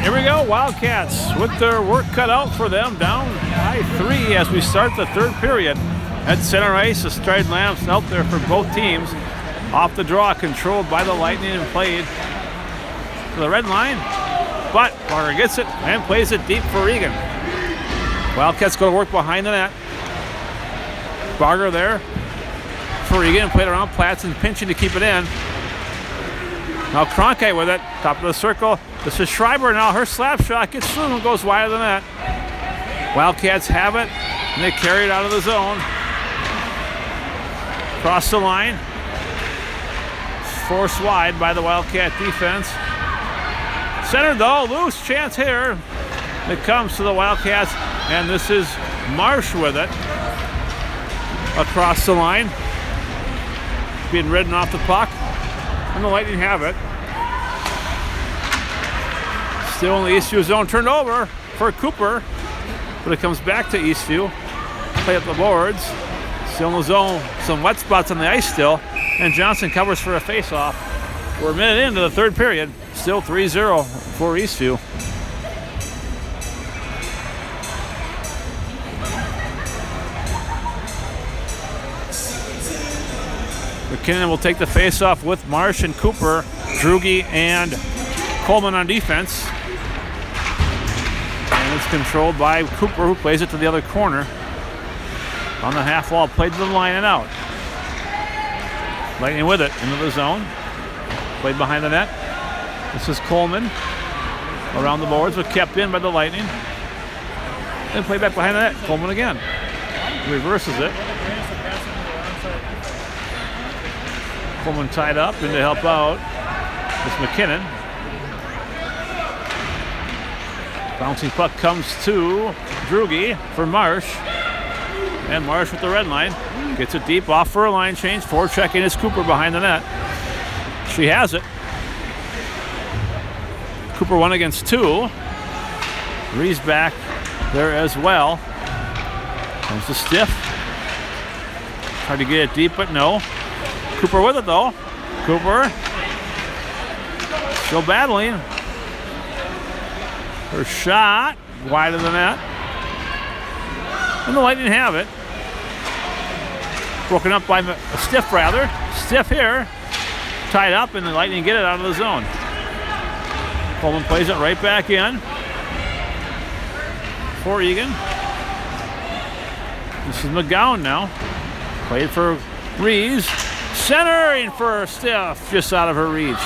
Here we go, Wildcats with their work cut out for them, down by 3 as we start the third period. At center ice, the stride lamps out there for both teams. Off the draw, controlled by the Lightning and played to the red line. But Barger gets it and plays it deep for Eagan. Wildcats go to work behind the net. Barger there for Eagan, played around Platts and pinching to keep it in. Now Cronkite with it, top of the circle. This is Schreiber now, her slap shot gets through and goes wide of the net. Wildcats have it, and they carry it out of the zone. Across the line. Forced wide by the Wildcat defense. Centered though, loose chance here. It comes to the Wildcats, and this is Marsh with it. Across the line. Being ridden off the puck. And the Lightning have it. Still in the Eastview zone, turned over for Cooper, but it comes back to Eastview. Play up the boards. Still in the zone, some wet spots on the ice still, and Johnson covers for a face-off. We're a minute into the third period. Still 3-0 for Eastview. McKinnon will take the face-off with Marsh and Cooper, Drugi and Coleman on defense. And it's controlled by Cooper, who plays it to the other corner. On the half wall, played to the line and out. Lightning with it into the zone. Played behind the net. This is Coleman around the boards, but kept in by the Lightning. Then play back behind the net. Coleman again. Reverses it. Coleman tied up and to help out is McKinnon. Bouncing puck comes to Drugi for Marsh. And Marsh with the red line. Gets it deep off for a line change. Forechecking is Cooper behind the net. She has it. Cooper 1 against 2. Rees back there as well. Comes to Stiff. Tried to get it deep, but no. Cooper with it though. Cooper still battling. Her shot wide of the net. And the Lightning have it. Broken up by Stiff rather. Stiff here. Tied up and the Lightning get it out of the zone. Coleman plays it right back in for Eagan. This is McGowan now. Played for Rees. Centering for Stiff, just out of her reach.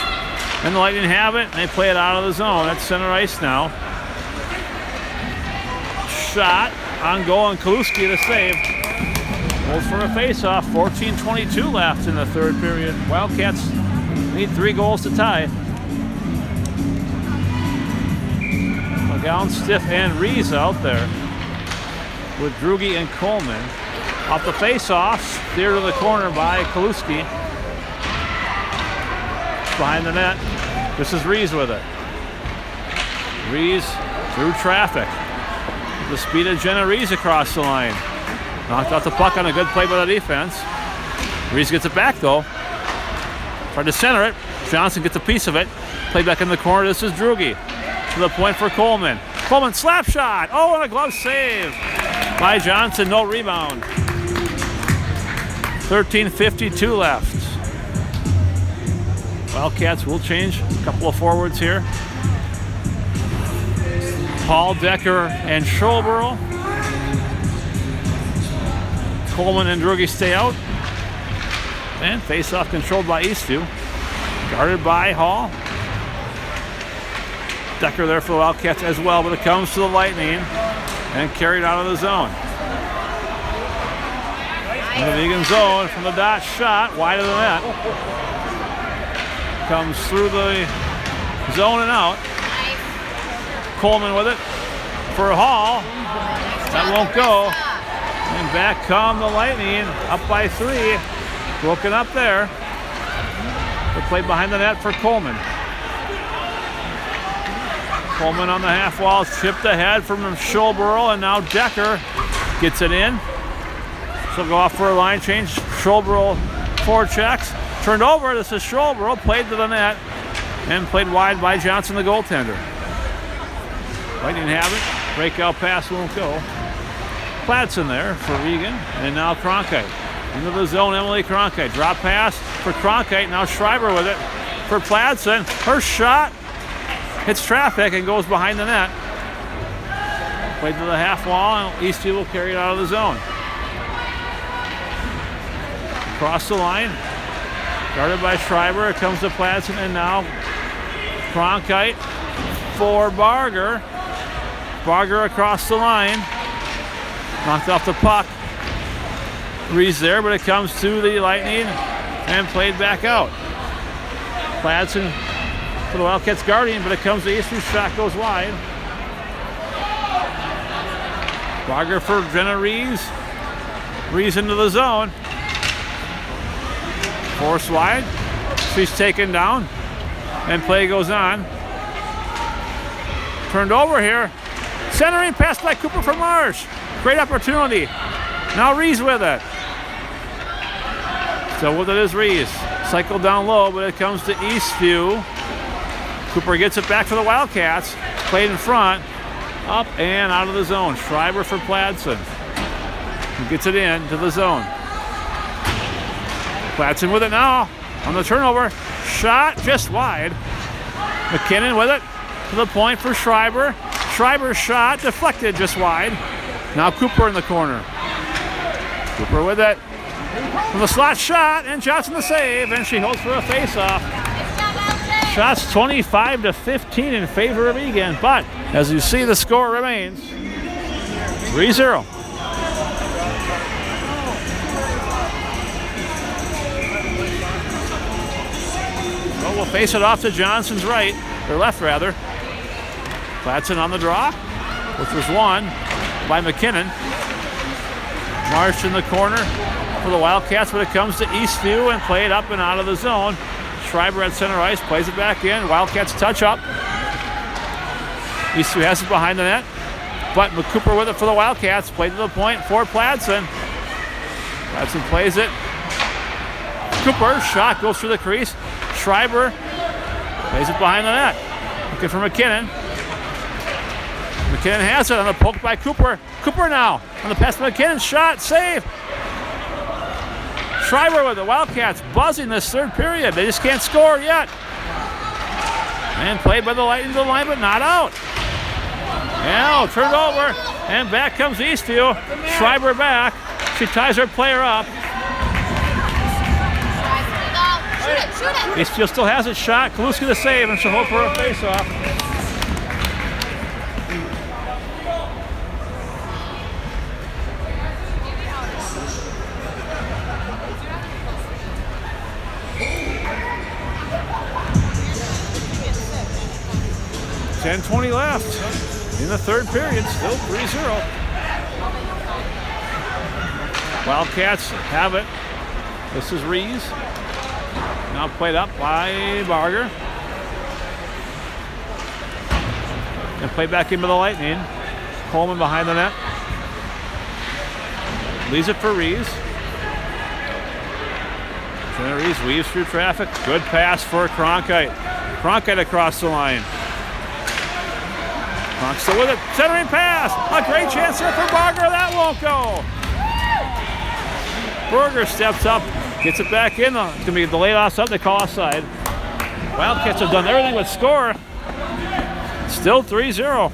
And the Lightning have it, and they play it out of the zone. That's center ice now. Shot on goal, and Kaluski to save. Goes for a face-off. 14:22 left in the third period. Wildcats need 3 goals to tie. McGowan, Stiff, and Rees out there with Drugi and Coleman. Off the face-off, steered to the corner by Kaluski. Behind the net, this is Rees with it. Rees through traffic. The speed of Jenna Rees across the line. Knocked out the puck on a good play by the defense. Rees gets it back though. Tried to center it. Johnson gets a piece of it. Play back in the corner, this is Drugi. To the point for Coleman. Coleman slap shot. Oh, and a glove save by Johnson, no rebound. 13:52 left. Wildcats will change a couple of forwards here. Hall, Decker, and Schulberl. Coleman and Drugi stay out. And face-off controlled by Eastview. Guarded by Hall. Decker there for the Wildcats as well, but it comes to the Lightning and carried out of the zone. In the Eagan zone from the dot shot, wide of the net. Comes through the zone and out. Coleman with it for Hall. That won't go. And back come the Lightning, up by 3. Broken up there. They play behind the net for Coleman. Coleman on the half wall, chipped ahead from Schulberl, and now Decker gets it in. She'll go off for a line change. Schulberl forechecks. Turned over, this is Schulberl, played to the net, and played wide by Johnson, the goaltender. Lightning have it. Breakout pass won't go. Platson there for Eagan, and now Cronkite. Into the zone, Emily Cronkite. Drop pass for Cronkite. Now Schreiber with it for Platson. Her shot hits traffic and goes behind the net. Played to the half wall, and Eastview will carry it out of the zone. Across the line. Guarded by Schreiber. It comes to Platson, and now Cronkite for Barger. Barger across the line. Knocked off the puck. Reese there, but it comes to the Lightning and played back out. Platson for the Wildcats guardian, but it comes to Eastview. Shot goes wide. Barger for Jenna Reese. Reese into the zone. Force wide. She's taken down. And play goes on. Turned over here. Centering pass by Cooper from Marsh. Great opportunity. Now Reese with it. So with it is Reese. Cycle down low, but it comes to Eastview. Cooper gets it back for the Wildcats. Played in front. Up and out of the zone. Schreiber for Platson. He gets it in to the zone. Platson with it now. On the turnover. Shot just wide. McKinnon with it. To the point for Schreiber. Schreiber's shot deflected just wide. Now Cooper in the corner. Cooper with it. From the slot shot, and Johnson the save, and she holds for a face-off. Shots 25-15 in favor of Eagan, but as you see, the score remains 3-0. So we'll face it off to Johnson's right, or left rather. Platson on the draw, which was won by McKinnon. Marsh in the corner for the Wildcats, but it comes to Eastview and played up and out of the zone. Schreiber at center ice, plays it back in. Wildcats touch up. Eastview has it behind the net, but Cooper with it for the Wildcats. Played to the point for Platson. Platson plays it. Cooper, shot goes through the crease. Schreiber plays it behind the net. Looking for McKinnon. McKinnon has it on the poke by Cooper. Cooper now on the pass to McKinnon. Shot, save. Schreiber with the Wildcats buzzing this third period. They just can't score yet. And played by the Lightning to the line, but not out. Now turned over, and back comes Eastview. Schreiber back. She ties her player up. Shoot it. Eastview still has it. Shot. Kaluski the save, and she'll hope for a face-off. .20 left in the third period, still 3-0. Wildcats have it. This is Reese. Now played up by Barger. And played back into the Lightning. Coleman behind the net. Leaves it for Reese. Reese weaves through traffic. Good pass for Cronkite. Cronkite across the line. Cronk still with it. Centering pass. A great chance here for Barger. That won't go. Berger steps up. Gets it back in. It's going to be delayed offside. They call offside. Wildcats have done everything but score. Still 3-0.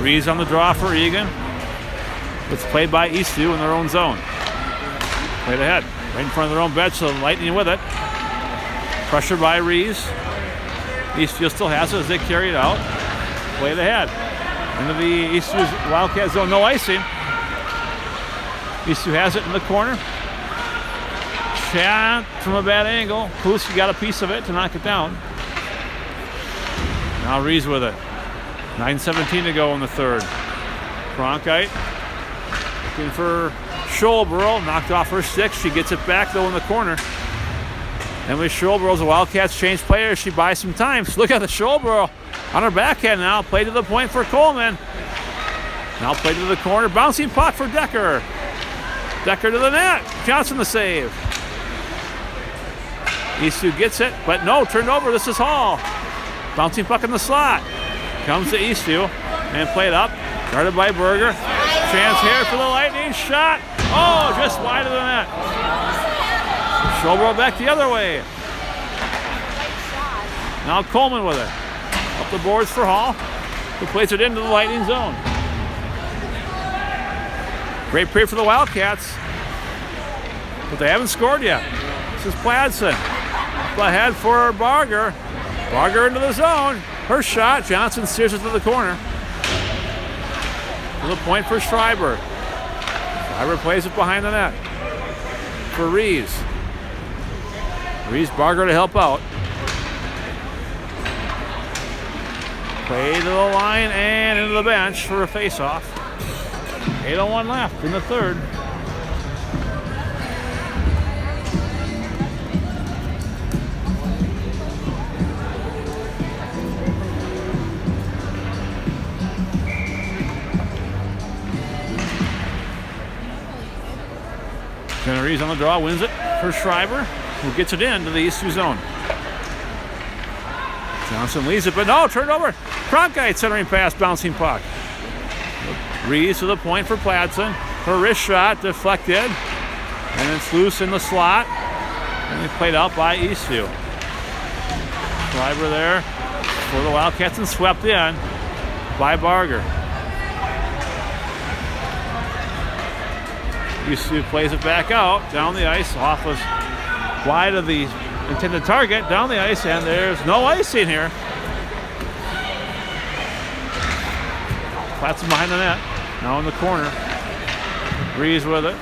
Reese on the draw for Eagan. It's played by Eastview in their own zone. Played ahead, right in front of their own bench, so Lightning with it. Pressured by Reese. Eastview still has it as they carry it out. Played ahead. Into the Eastview's Wildcat zone, no icing. Eastview has it in the corner. Shot from a bad angle. Kaluski got a piece of it to knock it down. Now Reese with it. 9:17 to go in the third. Cronkite looking for Scholborough, knocked off her stick. She gets it back though in the corner. And with Scholborough, the Wildcats change players. She buys some time. So look at the Scholborough on her backhand now. Play to the point for Coleman. Now play to the corner. Bouncing puck for Decker. Decker to the net. Johnson the save. Eastview gets it, but no, turned over. This is Hall. Bouncing puck in the slot. Comes to Eastview and played up. Guarded by Berger. Chance here for the Lightning shot. Oh, just wide of the net. Showbro back the other way. Now Coleman with it. Up the boards for Hall, who plays it into the Lightning zone. Great play for the Wildcats, but they haven't scored yet. This is Pladson. Up ahead for Barger. Barger into the zone. Her shot. Johnson steers it to the corner. To the point for Schreiber. Schreiber plays it behind the net for Rees. Rees, Barger to help out. Play to the line and into the bench for a face-off. 8:01 left in the third. Generese on the draw, wins it for Schreiber, who gets it into the Eastview zone. Johnson leads it, but no, turned over. Cronkite centering pass, bouncing puck. Rees to the point for Pladson. Her wrist shot deflected, and it's loose in the slot. And it's played out by Eastview. Schreiber there for the Wildcats and swept in by Barger. Eastview plays it back out, down the ice, off of wide of the intended target, down the ice, and there's no icing here. Pladson behind the net, now in the corner. Rees with it.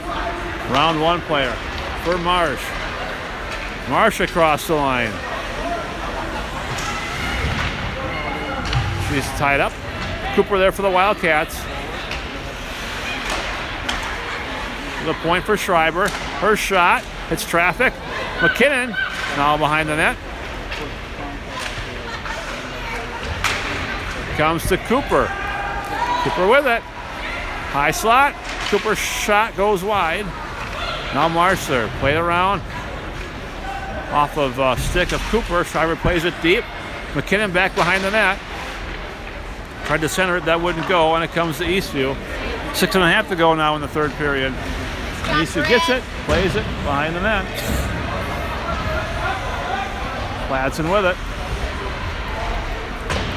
Round one player for Marsh. Marsh across the line. She's tied up. Cooper there for the Wildcats. The point for Schreiber. Her shot. It's traffic. McKinnon now behind the net. Comes to Cooper. Cooper with it. High slot. Cooper's shot goes wide. Now Marsh there. Played around. Off of stick of Cooper. Schreiber plays it deep. McKinnon back behind the net. Tried to center it. That wouldn't go. And it comes to Eastview. 6.5 to go now in the third period. Eastview gets it. Plays it behind the net. Pladson with it.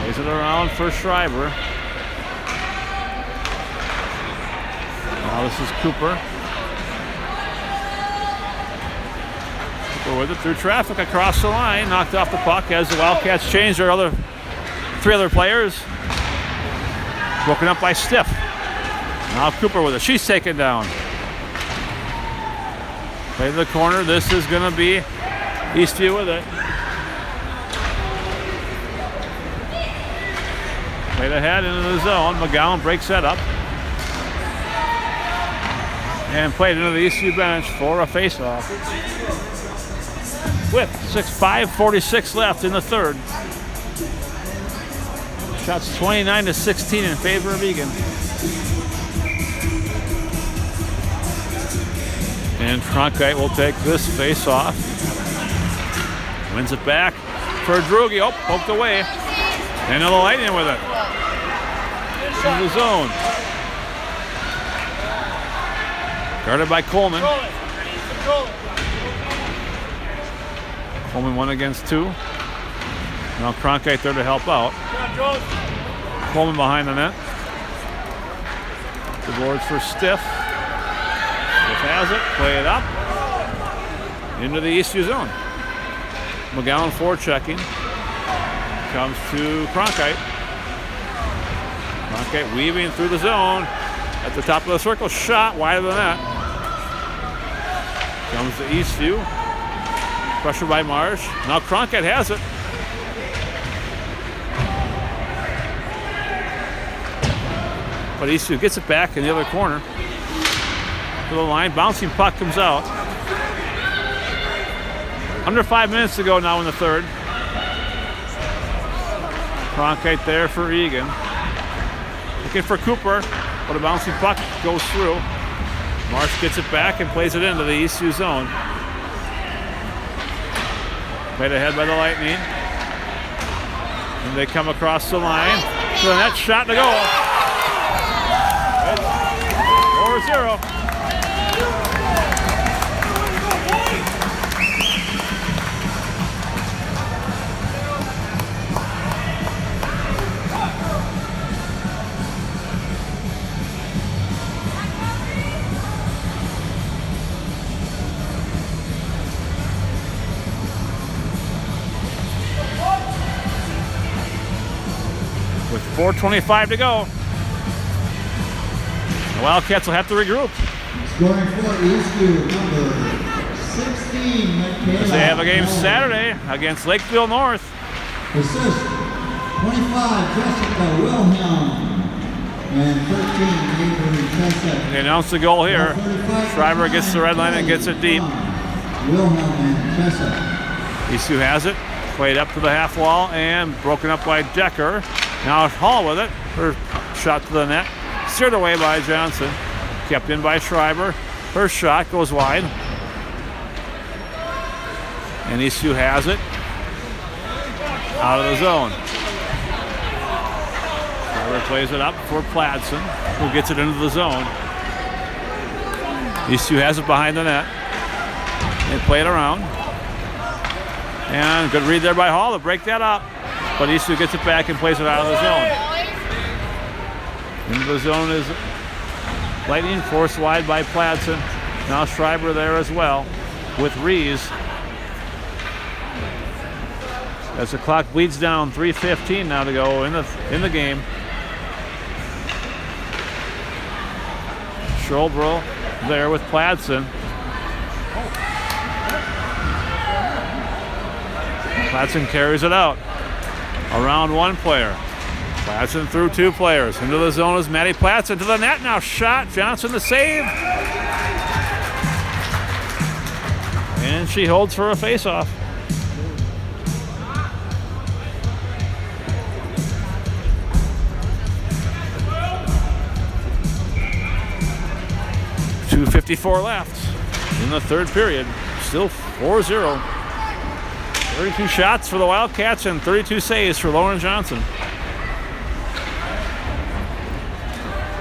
Plays it around for Schreiber. Now this is Cooper. Cooper with it through traffic across the line. Knocked off the puck as the Wildcats change their three other players. Broken up by Stiff. Now Cooper with it. She's taken down. Play to the corner. This is going to be Eastview with it. Played ahead into the zone. McGowan breaks that up. And played into the Eastview bench for a face-off. With 5:46 left in the third. Shots 29-16 in favor of Eagan. And Cronkite will take this face-off. Wins it back for Drugi. Oh, poked away. And the Lightning with it. In the zone. Guarded by Coleman. Coleman 1 against 2. Now Cronkite there to help out. Coleman behind the net. The boards for Stiff. Stiff has it. Play it up. Into the Eastview zone. McGowan forechecking. Comes to Cronkite. Cronkite weaving through the zone. At the top of the circle. Shot wide of the net. Comes to Eastview. Pressure by Marsh. Now Cronkite has it. But Eastview gets it back in the other corner. To the line. Bouncing puck comes out. Under 5 minutes to go now in the third. Cronkite there for Eagan. Looking for Cooper. But a bouncing puck goes through. Marsh gets it back and plays it into the Eastview zone. Played ahead by the Lightning. And they come across the line. So the net shot to goal. 4-0. With 4:25 to go. The Wildcats will have to regroup. Scoring for Eastview, number 16, Michaela. They have a game Saturday against Lakeville North. Assist, 25, Jessica Wilhelm. And 13, Avery Chesed. They announce the goal here. Schreiber gets the red line and gets it deep. Wilhelm and Chesed. Eastview has it. Played up to the half wall and broken up by Decker. Now Hall with it. Her shot to the net. Steered away by Johnson. Kept in by Schreiber. Her shot goes wide. And Eastview has it. Out of the zone. Schreiber plays it up for Pladsen, who gets it into the zone. Eastview has it behind the net. They play it around. And good read there by Hall to break that up. But Eastview gets it back and plays it out of the zone. Into the zone is Lightning, forced wide by Pladsen. Now Schreiber there as well with Rees. As the clock bleeds down, 3:15 now to go in the game. Schulbro there with Pladsen. Pladsen carries it out. Around one player. Pladsen through two players. Into the zone is Maddie Pladsen to the net. Now shot. Johnson the save. And she holds for a faceoff. .254 left in the third period. Still 4-0. 32 shots for the Wildcats and 32 saves for Lauren Johnson.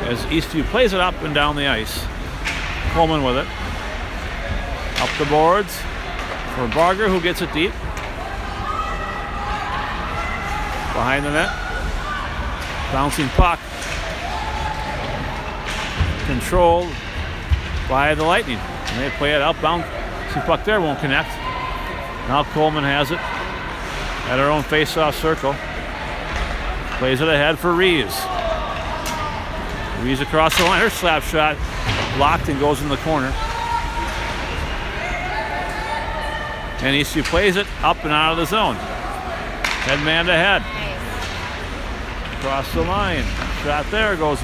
As Eastview plays it up and down the ice. Coleman with it. Up the boards for Barger, who gets it deep. Behind the net. Bouncing puck. Controlled by the Lightning. And they play it outbound. See, puck there won't connect. Now Coleman has it at her own face-off circle. Plays it ahead for Reeves. Reeves across the line. Her slap shot blocked and goes in the corner. And Eastview plays it up and out of the zone. Head man to head. Across the line. Shot there goes.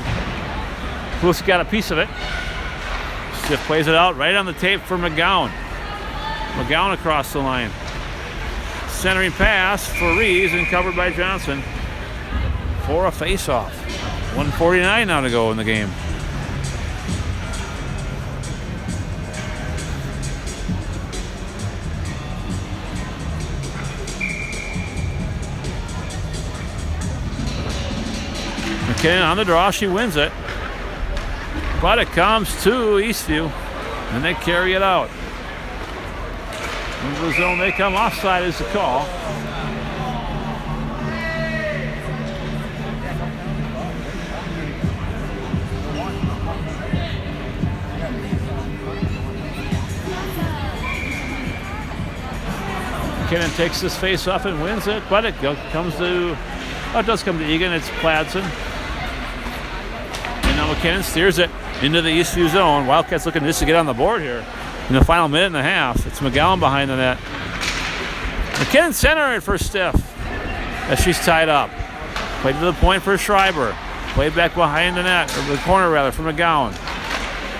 Plus got a piece of it. Stiff plays it out right on the tape for McGowan. McGowan across the line. Centering pass for Reeves and covered by Johnson for a face-off. 1:49 now to go in the game. McKinnon on the draw, she wins it. But it comes to Eastview and they carry it out. Into the zone they come. Offside is the call. McKinnon takes this face off and wins it, but it comes to, it does come to Eagan. It's Pladsen. And now McKinnon steers it into the Eastview zone. Wildcats looking just to get on the board here in the final minute and a half. It's McGowan behind the net. McKinnon center it for Stiff as she's tied up. Played to the point for Schreiber. Played back behind the net, or the corner rather, for McGowan.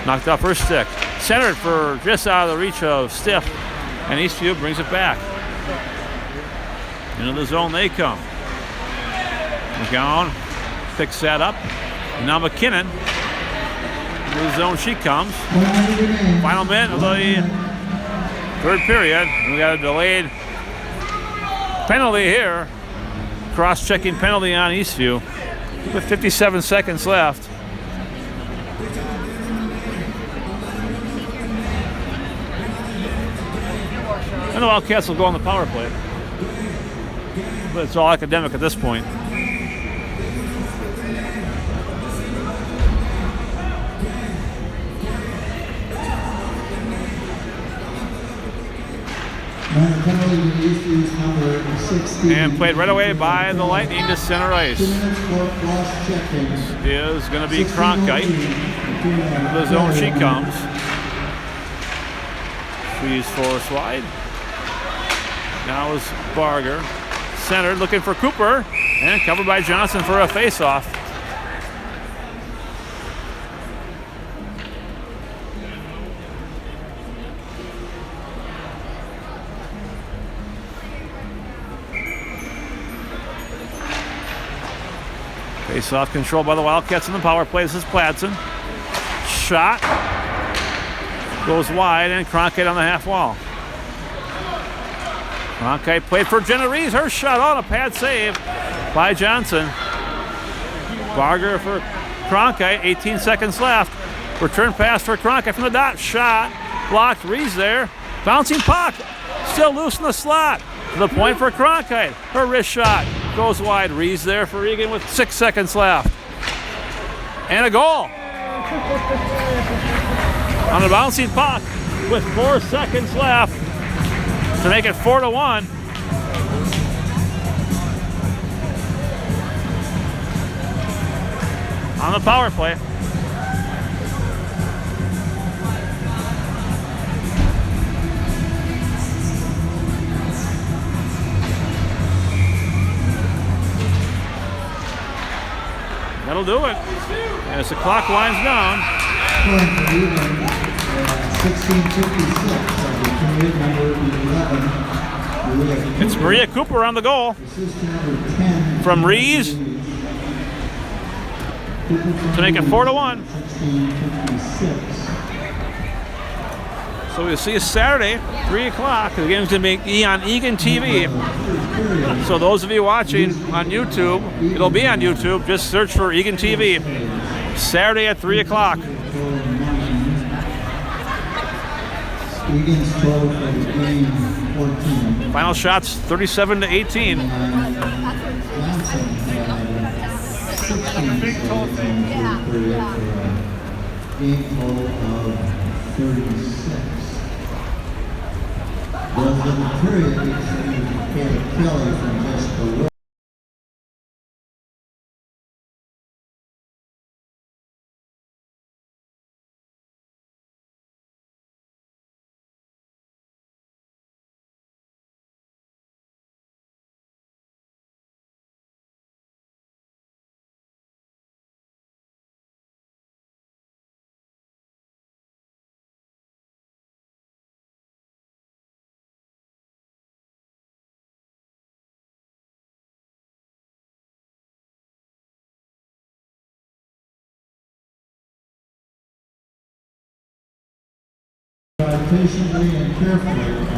Knocked off her stick. Centered for just out of the reach of Stiff. And Eastview brings it back. Into the zone they come. McGowan picks that up. And now McKinnon To the zone she comes. 1 minute remains. Final minute of the third period. We got a delayed penalty here. Cross-checking penalty on Eastview with 57 seconds left. And the Wildcats will go on the power play. But it's all academic at this point. And the penalty to Eastview's number 16. And played right away by the Lightning to center ice. 2 minutes for cross-checking. Is going to be Cronkite. To the zone she comes. She's force wide. Now is Barger. Centered, looking for Cooper. And covered by Johnson for a face-off. Face-off controlled by the Wildcats in the power play. This is Platson. Shot. Goes wide, and Cronkite on the half wall. Cronkite played for Jenna Rees. Her shot on a pad save by Johnson. Barger for Cronkite. 18 seconds left. Return pass for Cronkite from the dot. Shot. Blocked. Rees there. Bouncing puck. Still loose in the slot. To the point for Cronkite. Her wrist shot goes wide. Rees there for Eagan with 6 seconds left. And a goal. On a bouncing puck with 4 seconds left to make it 4-1. On the power play. That'll do it. As the clock winds down. 16:56 of the period, number 11. It's Maria Cooper on the goal. Assist to number 10. From Rees to make it 4-1. 16:56. So we'll see you Saturday, 3 o'clock. The game's going to be on Eagan TV. So those of you watching on YouTube, it'll be on YouTube. Just search for Eagan TV. Saturday at 3 o'clock. Egan's 12 for the game, 14. Final shots 37-18. Johnson had 16 saves in the third period for a game total of 36. Was in the period, Kelly from just the patiently and carefully.